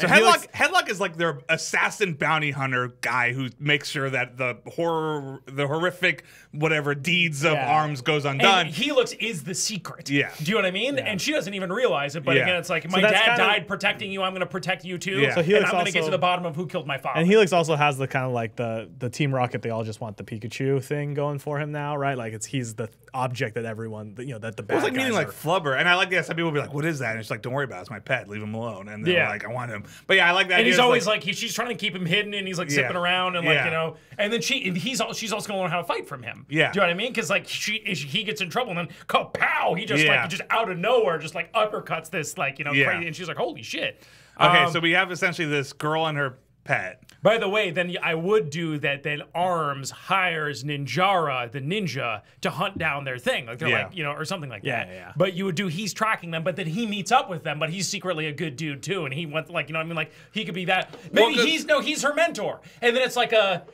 and Felix- Headlock is like their assassin bounty hunter guy who makes sure that the horrific whatever deeds of Yeah. arms goes undone. And Helix is the secret. Yeah. Do you know what I mean? And she doesn't even realize it. But Yeah. again, it's like, my that's dad kinda- died protecting you. I'm going going to protect you too. Yeah. So And Helix I'm going to get also- to the bottom of who killed my father. And Helix also has the kind of like the Team Rocket. They all just want the Pikachu thing going for him now, right? Like he's the object that everyone, that the bad It was like guys meeting like are- Flubber, and I like that. Some people will be like, "What is that?" And it's like, "Don't worry about it. It's my pet. Leave him alone." And they're Yeah. like, "I want him." But yeah, I like that. and idea. he's It's always like, she's trying to keep him hidden, and he's like Yeah. zipping around, and Yeah. and then she's also going to learn how to fight from him. Yeah. Do you know what I mean? Because like he gets in trouble, and then pow, he just Yeah. like just out of nowhere just like uppercuts this like Yeah. crazy, and she's like, holy shit. okay, so we have essentially this girl and her pet. By the way, then I would do that. Then Arms hires Ninjara, the ninja, to hunt down their thing. Like they're Yeah. like, or something like Yeah, that. yeah. But you would do. He's tracking them, but then he meets up with them. But he's secretly a good dude too, and he went like, what I mean, like he could be that. Maybe Well, he's her mentor, and then it's like a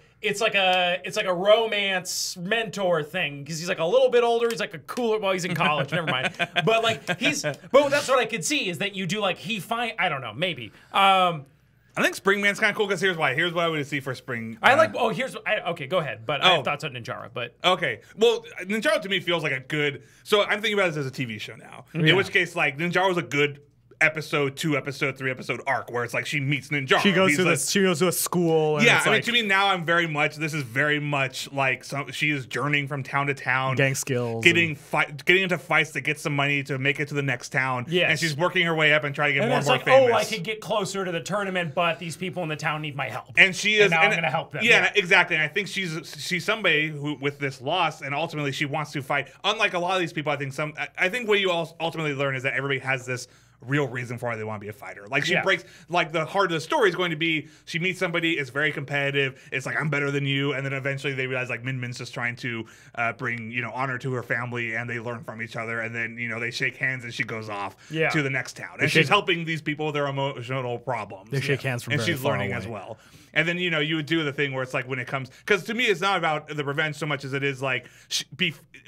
romance mentor thing because he's like a little bit older. He's like a cooler. Well, he's in college. Never mind. But like but that's what I could see is that you do like I don't know, maybe. I think Springman's kind of cool because here's why. Here's what I would see for Spring. I like. Oh, okay. Go ahead. But I have thoughts on Ninjara. But Okay. Well, Ninjara to me feels like a good. So I'm thinking about this as a TV show now. In which case, like Ninjara was a good episode 2, episode 3, episode arc where it's like she meets Ninjara. She goes He's to like- she goes to a school. And Yeah, it's I mean, like to me now, this is very much like she is journeying from town to town, gang skills, getting into fights to get some money to make it to the next town. Yes. And she's working her way up and trying to get and more it's and more like, famous. I could get closer to the tournament, but these people in the town need my help. And she is, now I'm going to help them. Yeah, exactly. And I think she's somebody who, with this loss, and ultimately she wants to fight. Unlike a lot of these people, I think what you ultimately learn is that everybody has this real reason for why they want to be a fighter. Like she breaks, like the heart of the story is going to be she meets somebody, it's very competitive, it's like I'm better than you, and then eventually they realize like Min Min's just trying to bring honor to her family, and they learn from each other, and then they shake hands and she goes off to the next town, and she's helping these people with their emotional problems. They shake hands from and very she's far learning away. as well. And then you would do the thing where it's like when it comes, because to me it's not about the revenge so much as it is like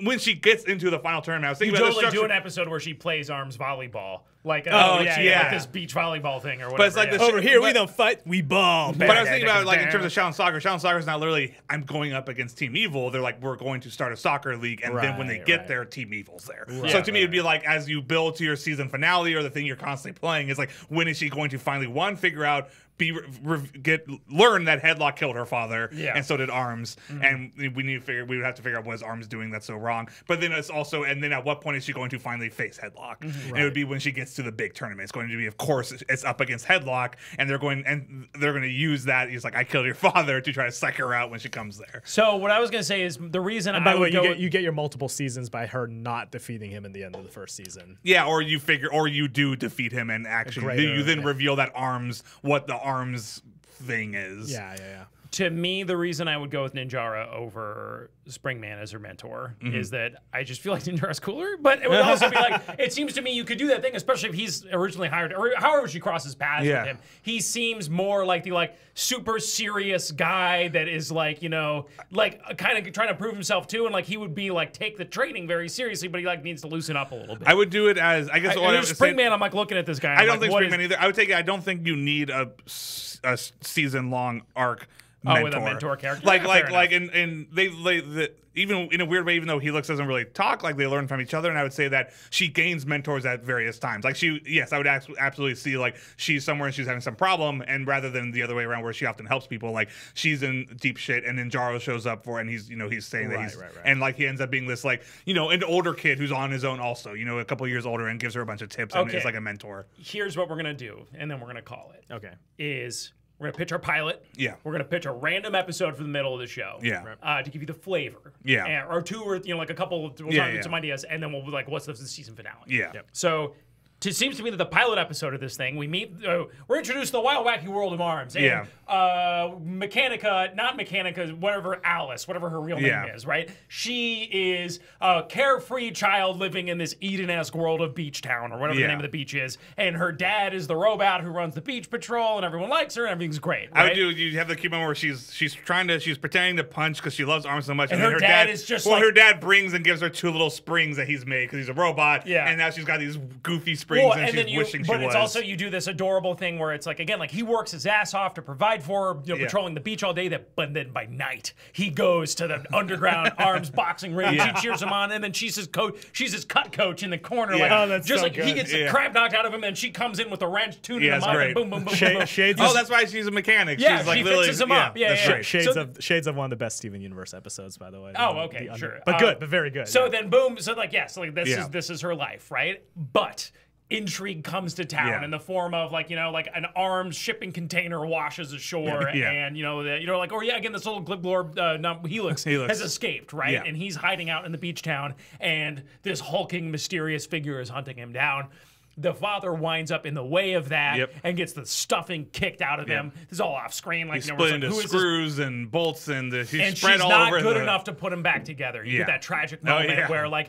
when she gets into the final tournament. I was You thinking about the totally do structure. an episode where she plays arms volleyball. Like, yeah, like yeah. this beach volleyball thing or whatever. But it's like yeah. the over here we but- don't fight, we ball. But I was thinking about it like in terms of Shaolin Soccer. Shaolin Soccer is not literally I'm going up against Team Evil. They're like we're going to start a soccer league, and then when they Right, get right. there, Team Evil's there. Right, So to me, it'd be like as you build to your season finale or the thing you're constantly playing is like when is she going to finally figure out learn that Headlock killed her father, Yeah. and so did Arms, and we would have to figure out what is Arms doing that's so wrong. But then it's also, and then at what point is she going to finally face Headlock? And it would be when she gets to the big tournament. It's going to be, of course, it's up against Headlock, and they're going to use that. He's like, I killed your father, to try to psych her out when she comes there. So what I was going to say is the reason And by I the way, would go. you get your multiple seasons by her not defeating him in the end of the first season. Yeah, or you do defeat him, and actually greater, you then yeah. reveal that what the Arms thing is. Yeah. To me, the reason I would go with Ninjara over Springman as her mentor is that I just feel like Ninjara's cooler. But it would also be like, it seems to me you could do that thing, especially if he's originally hired, or however she crosses paths Yeah. with him. He seems more like the super serious guy that is kind of trying to prove himself too, and like he would be like take the training very seriously, but he needs to loosen up a little bit. I would do it as I guess And what I there's would say- Springman, I'm like looking at this guy. I I'm don't like, think what Springman is- either. I would take it. I don't think you need a season long arc. Oh, with a mentor character? like Yeah, like fair like and they even in a weird way, even though Helix doesn't really talk, like they learn from each other. And I would say that she gains mentors at various times. Like I would absolutely see like she's somewhere and she's having some problem, and rather than the other way around where she often helps people, like she's in deep shit, and then Jaro shows up and he's saying that he's Right. and like he ends up being this an older kid who's on his own also, a couple years older, and gives her a bunch of tips and Okay. is like a mentor. Here's what we're gonna do, and then we're gonna call it. Okay. Is we're gonna pitch our pilot. Yeah. We're gonna pitch a random episode for the middle of the show. Yeah. To give you the flavor. Yeah. Or two, or like a couple. We'll Yeah, talk yeah. some ideas, and then we'll be like, what's the season finale? Yeah. Yep. So. It seems to me that the pilot episode of this thing, we're introduced to the wild, wacky world of Arms. And, Yeah. not Mechanica, whatever Alice, whatever her real name Yeah. is, right? She is a carefree child living in this Eden-esque world of Beach Town, or whatever the Yeah. name of the beach is. And her dad is the robot who runs the beach patrol, and everyone likes her, and everything's great. I Right? would do. You have the cute moment where she's pretending to punch because she loves Arms so much, And then her dad is just her like- dad brings and gives her 2 little springs that he's made because he's a robot. Yeah. And now she's got these goofy Springs Well, and she's wishing she but was. it's also you do this adorable thing where it's like again like he works his ass off to provide for her, Yeah. patrolling the beach all day. But then by night he goes to the underground arms boxing ring. Yeah. She cheers him on, and then she's his coach. She's his cut coach in the corner. Yeah. Like, Oh, that's just so like he good. gets the Yeah. crap knocked out of him, and she comes in with a wrench, tuning Yeah, him it's up, great. and boom, boom, boom, boom, boom. Shades Oh, that's why she's a mechanic. Yeah, she's like she literally, fixes him up. Yeah, that's yeah. right. Shades of one of the best Steven Universe episodes, by the way. Oh, okay, sure. But good, but very good. So yeah. then, boom. So like, yeah. So like, Yeah. this is her life, right? But intrigue comes to town Yeah. in the form of like like an arms shipping container washes ashore, Yeah. and like, or yeah, again, this little Glibblor Helix has escaped, right? Yeah. And he's hiding out in the beach town, and this hulking, mysterious figure is hunting him down. The father winds up in the way of that Yep. and gets the stuffing kicked out of him. This is all off screen, like He's we're split like, into who is this? screws and bolts, and she's And spread she's all not over. good enough to put him back together. You Yeah. get that tragic Oh, moment yeah. where like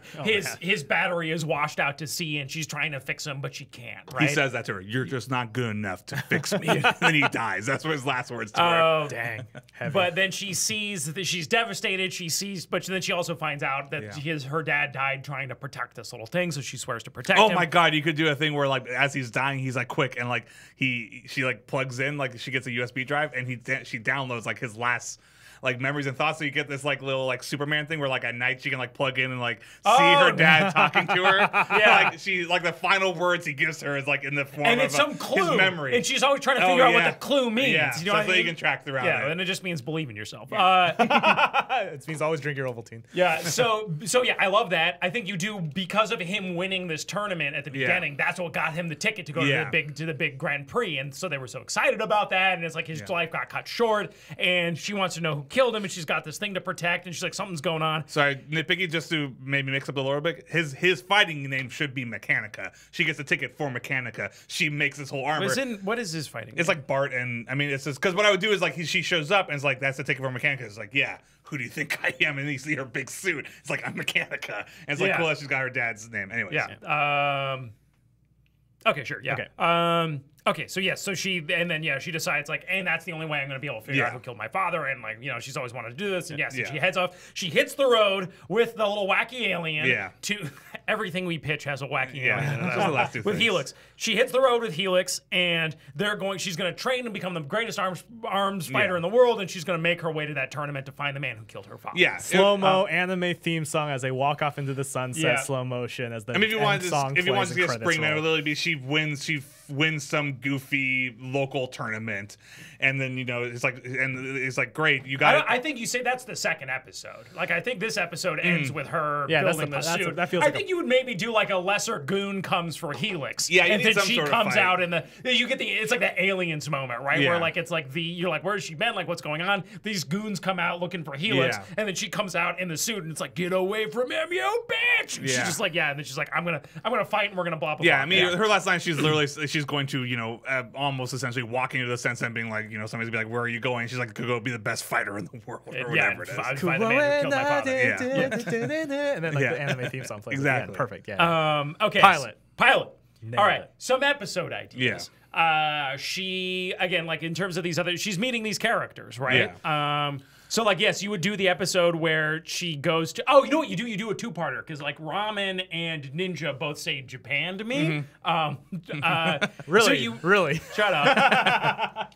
his battery is washed out to sea, and she's trying to fix him, but she can't. Right? He says that to her. You're just not good enough to fix me. And then he dies. That's what his last words to her. Oh, Dang. Heavy. but then she sees that she's devastated. She sees, but then she also finds out that her dad died trying to protect this little thing, so she swears to protect Oh him. my God! You could do a thing where, like, as he's dying, he's like quick, and like she like plugs in, like she gets a USB drive, and she downloads like his last like memories and thoughts. So you get this like little like Superman thing where like at night she can like plug in and like see her dad talking to her. Yeah. Like she like the final words he gives her is like in the form And of it's some clue, his memory. and she's always trying to figure out what yeah. the clue means. Yeah, You know so what I you mean? can track throughout Yeah, it. and it just means believe in yourself. It means always drink your Ovaltine. Yeah, so yeah, I love that. I think you do because of him winning this tournament at the beginning. That's what got him the ticket to go Yeah. to the big Grand Prix, and so they were so excited about that. And it's like his life got cut short, and she wants to know who killed him, and she's got this thing to protect, and she's like, something's going on. Sorry, nitpicky, just to maybe mix up the lore a bit. His fighting name should be Mechanica. She gets a ticket for Mechanica. She makes this whole armor. What is his fighting? It's like Bart, and I mean, it's just because what I would do is like she shows up and it's like, that's the ticket for Mechanica. It's like, yeah, who do you think I am? And you see her big suit. It's like, I'm Mechanica. And it's like, Yeah. cool that she's got her dad's name. Anyways. Yeah. Okay, sure. Yeah. Okay. Okay, so yes, so she decides like, and that's the only way I'm going to be able to figure out who killed my father, and like, she's always wanted to do this, and yes, and she heads off. She hits the road with the little wacky alien. Yeah. To everything we pitch has a wacky Yeah, alien. those are the last two with things. Helix. She hits the road with Helix, and she's going to train and become the greatest arms fighter in the world, and she's going to make her way to that tournament to find the man who killed her father. Yeah. Slow-mo anime theme song as they walk off into the sunset, Yeah. slow motion as the I mean, if you want song to plays see a and credits spring, it roll. would literally be she wins some goofy local tournament, and then it's like great, you got it. I think you say that's the second episode. Like, I think this episode ends with her Yeah, that's building the suit. that feels I like think you would maybe do like a lesser goon comes for Helix. Yeah, you and need then some she sort of comes fight. out you get it's like the aliens moment, right? Yeah. Where like it's like you're like, where's she been? Like, what's going on? These goons come out looking for Helix, Yeah. and then she comes out in the suit, and it's like, get away from him, you bitch! And she's Yeah. just like, yeah, and then she's like, I'm gonna fight, and we're gonna blah blah. Yeah, blah. I mean, her last line, she's literally she's going to almost essentially walking into the sense and being like, somebody's be like, where are you going? She's like, go be the best fighter in the world or whatever it is. Find the man who killed my father. And then like Yeah. the anime theme song plays. Exactly. Yeah, perfect. Yeah. Okay. Pilot. Pilot. Nailed All right. it. Some episode ideas. She again, like in terms of these she's meeting these characters, right? So like, yes, you would do the episode where she goes to. Oh, you know what you do? You do a two-parter because like Ramen and Ninja both say Japan to me. Really? So you really? shut up.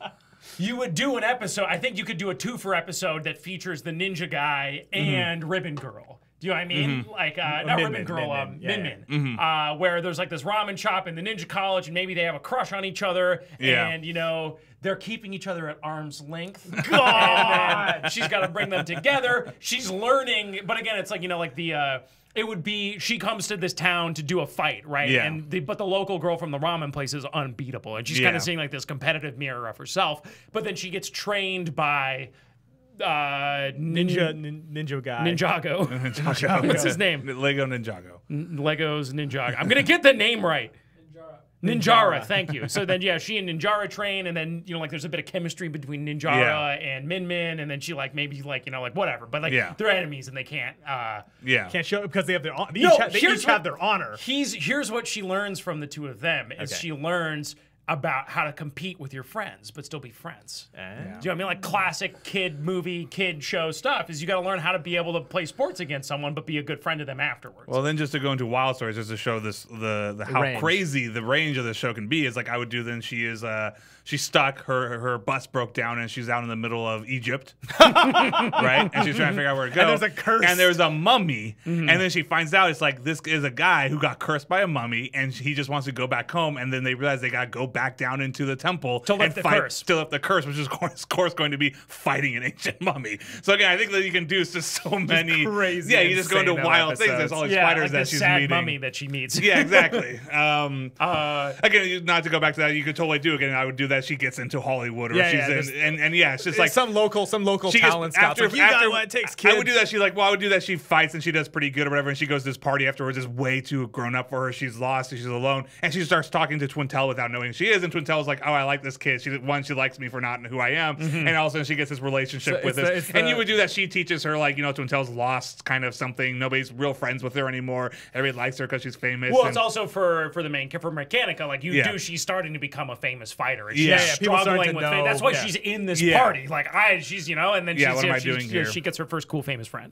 You would do an episode. I think you could do a twofer episode that features the ninja guy and Ribbon Girl. Do you know what I mean? Like, not Min Ribbon Min, Girl, Min Min. Min Min. Where there's like this ramen shop in the ninja college, and maybe they have a crush on each other, and they're keeping each other at arm's length. God! And she's got to bring them together. She's learning, but again, it's like it would be she comes to this town to do a fight, right? Yeah. But the local girl from the ramen place is unbeatable, and she's kind of seeing like this competitive mirror of herself. But then she gets trained by Ninja guy. Ninjago. What's his name? Lego Ninjago. Legos Ninjago. I'm gonna get the name right. Ninjara, thank you. So then, she and Ninjara train, and then there's a bit of chemistry between Ninjara and Min Min, and then she maybe whatever. But they're enemies and they can't. Can't show it because they have their they No, each have their honor. Here's what she learns from the two of them is she learns about how to compete with your friends but still be friends. Do you know what I mean? Like classic kid movie, kid show stuff is you got to learn how to be able to play sports against someone but be a good friend to them afterwards. Well, then just to go into wild stories, just to show this the how range. crazy the range of the show can be is like I would do. Then she's stuck. Her bus broke down and she's out in the middle of Egypt, right? And she's trying to figure out where to go. And there's a curse. And there's a mummy. And then she finds out it's like this is a guy who got cursed by a mummy, and he just wants to go back home. And then they realize they got to go back down into the temple To lift and the fight curse. to lift the curse, which is of course going to be fighting an ancient mummy. So again, I think that you can do just so many crazy, Yeah, you just go into insane wild things. There's episodes. all these yeah, fighters like that the she's sad meeting. mummy that she meets. Yeah, exactly. Again, not to go back to that, you could totally do again. I would do that. She gets into Hollywood, or Yeah, she's yeah, in, just- and yeah, it's just Like like some local she gets- talent scouts. Like, you got what it takes, kid. I would do that. I would do that. She fights and she does pretty good or whatever, and she goes to this party afterwards. Is way too grown up for her. She's lost. She's alone, and she starts talking to Twintel without knowing who she is. And Twintel's like, "Oh, I like this kid. She likes me for not who I am." And all of a sudden, she gets this relationship So with it's this. the- And you would do that. She teaches her like Twintel's lost kind of something. Nobody's real friends with her anymore. Everybody likes her because she's famous. Well, and- it's also for the main for Mechanica. Like Yeah. she's starting to become a famous fighter. And Yeah. she's Yeah, people starting struggling to with fame. know, That's why yeah. she's in this Yeah. party. Like she's and then Yeah, she's, what am I she, doing here? she gets her first cool famous friend.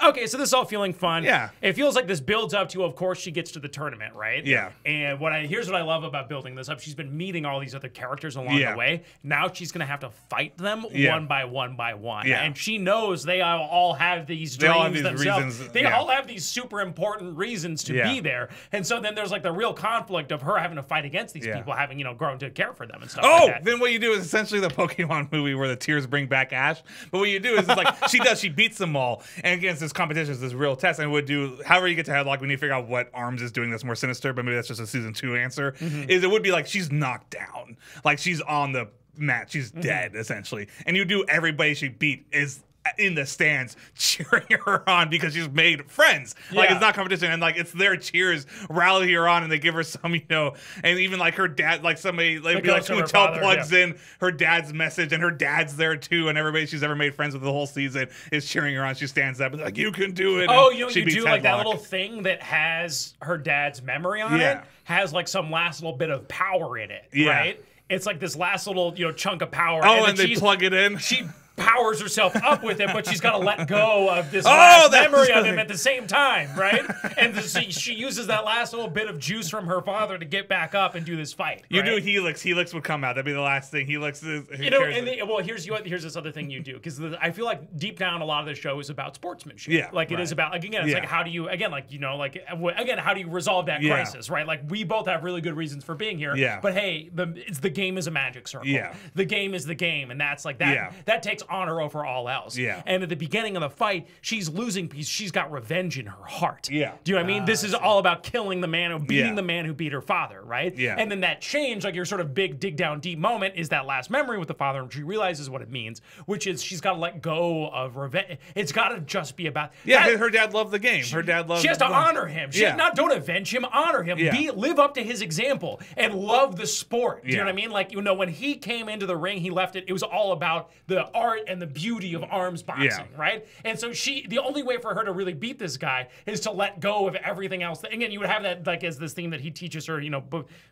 Okay, so this is all feeling fun. Yeah. It feels like this builds up to, of course, she gets to the tournament, right? Yeah. And here's what I love about building this up. She's been meeting all these other characters along Yeah. the way. Now she's gonna have to fight them Yeah. one by one by one. Yeah. And she knows they all have these They dreams all have these themselves. reasons, They yeah. all have these super important reasons to Yeah. be there. And so then there's like the real conflict of her having to fight against these Yeah. people, having grown to care for them and stuff Oh, like that. then what you do is essentially the Pokemon movie where the tears bring back Ash. But what you do is it's like she beats them all, and against this competition is this real test. And would do however you get to Headlock, we need to figure out what Arms is doing that's more sinister. But maybe that's just a season 2 answer. Mm-hmm. Is it would be like she's knocked down, like she's on the mat, she's Mm-hmm. dead essentially, and you do everybody she beat is in the stands cheering her on because she's made friends. Like Yeah. it's not competition, and like it's their cheers rally her on, and they give her some, and even like her dad, like somebody like be like ghost of her Twintel father, plugs yeah. in her dad's message, and her dad's there too, and everybody she's ever made friends with the whole season is cheering her on. She stands up and like, "You can do it." Oh, and you she do beats like that Headlock. little thing that has her dad's memory on Yeah. it, has like some last little bit of power in it, Yeah. right? It's like this last little chunk of power. Oh, then and they she's- plug it in. She powers herself up with it, but she's got to let go of this Oh, last that's memory of him right. at the same time, right? And she uses that last little bit of juice from her father to get back up and do this fight. You right? do Helix. Helix would come out. That'd be the last thing. Helix is. Here's this other thing you do, because I feel like deep down a lot of the show is about sportsmanship. Yeah, like it is right. about it's Yeah. like how do you how do you resolve that Yeah. crisis, right? Like we both have really good reasons for being here. Yeah. But hey, the game is a magic circle. Yeah. The game is the game, and that's like that. Yeah. That takes honor over all else. Yeah. And at the beginning of the fight, she's losing because she's got revenge in her heart. Yeah. Do you know what I mean? This is all about killing the man beating Yeah. the man who beat her father, right? Yeah. And then that change, like your sort of big dig down deep moment, is that last memory with the father, and she realizes what it means, which is she's got to let go of revenge. It's got to just be about that- her dad loved the game. Her dad loved. She has to honor him. She Yeah. don't avenge him. Honor him. Yeah. Live up to his example and love the sport. Do you know Yeah. what I mean? Like when he came into the ring, he left it. It was all about the art and the beauty of arms boxing, right? And so the only way for her to really beat this guy is to let go of everything else. Again, you would have that like as this theme that he teaches her.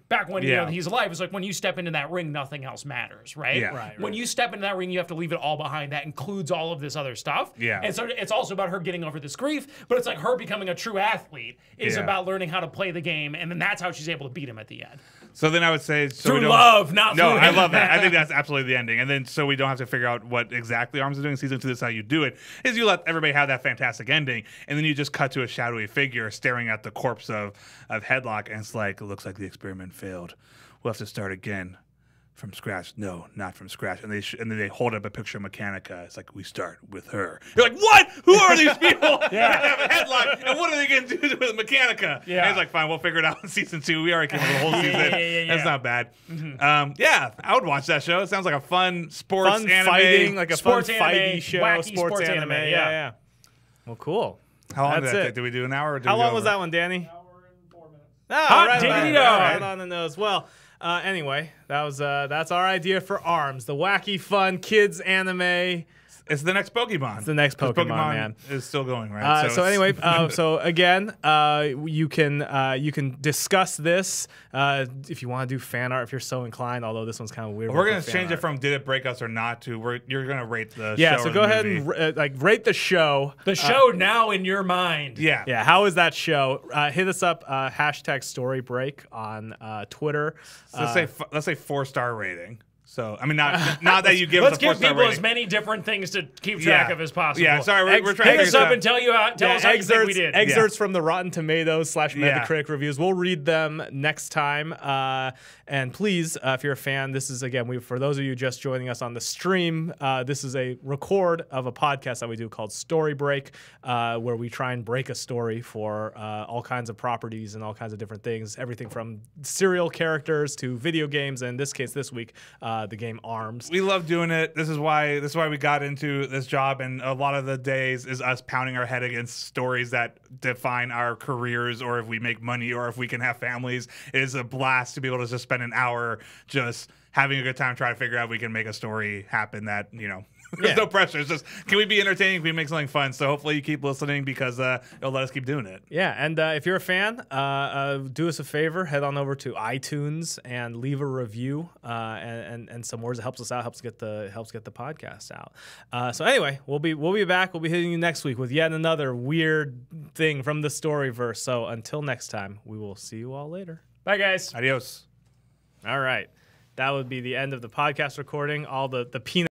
Back when Yeah. he's alive, it's like when you step into that ring, nothing else matters, right? Yeah. Right, When you step into that ring, you have to leave it all behind. That includes all of this other stuff. Yeah. And so it's also about her getting over this grief, but it's like her becoming a true athlete is Yeah. about learning how to play the game, and then that's how she's able to beat him at the end. So then I would say Through we don't- love, not No, through I him. love that. I think that's absolutely the ending. And then so we don't have to figure out what exactly Arms is doing in season 2. This is how you do it. Is you let everybody have that fantastic ending, and then you just cut to a shadowy figure staring at the corpse of Headlock, and it's like, it looks like the experiment failed. We'll have to start again. From scratch? No, not from scratch. And and then they hold up a picture of Mechanica. It's like, we start with her. You're like, what? Who are these people? Yeah. They have a Headlock, and what are they going to do with Mechanica? Yeah. And it's like, fine, we'll figure it out in season 2. We already came over the whole season. yeah. That's not bad. Yeah, I would watch that show. It sounds like a fun sports Fun anime. fighting, like a Sports fun anime, fighty show, wacky sports sports anime. anime, Yeah, yeah. yeah. Well, cool. How long That's did that it. take? Did we do an hour? Or did How we long go was over? that one, Danny? Hour and 4 minutes. Oh, Hot right, diggity right, dog. right on the nose. Well, anyway, that's our idea for Arms, the wacky, fun kids anime. It's the next Pokemon. It's the next Pokemon, man. Is still going, right? So anyway, so again, you can discuss this if you want to do fan art if you're so inclined. Although this one's kind of weird. We're gonna change it from did it break us or not to you're gonna rate the yeah. show. So or go the ahead movie. and rate the show. The show now in your mind. Yeah. Yeah, how is that show? Hit us up hashtag Story Break on Twitter. So let's say 4-star rating. So I mean, not that you give Let's us a give 4-star people rating. as many different things to keep track of as possible. Yeah, sorry, we're trying Hit to us figure up this and tell us how you think we did. Excerpts from the Rotten Tomatoes / Yeah. Metacritic reviews. We'll read them next time. And please, if you're a fan, this is again, for those of you just joining us on the stream, this is a record of a podcast that we do called Story Break, where we try and break a story for all kinds of properties and all kinds of different things, everything from serial characters to video games. And in this case, this week, the game ARMS. We love doing it. This is why we got into this job, and a lot of the days is us pounding our head against stories that define our careers, or if we make money, or if we can have families. It is a blast to be able to just spend an hour just having a good time trying to figure out if we can make a story happen that, there's no pressure. It's just, can we be entertaining? Can we make something fun? So hopefully you keep listening because it'll let us keep doing it. Yeah, and if you're a fan, do us a favor, head on over to iTunes and leave a review and some words. It helps us out, helps get the podcast out. So anyway, we'll be back. We'll be hitting you next week with yet another weird thing from the Storyverse. So until next time, we will see you all later. Bye, guys. Adios. All right, that would be the end of the podcast recording. All the peanut.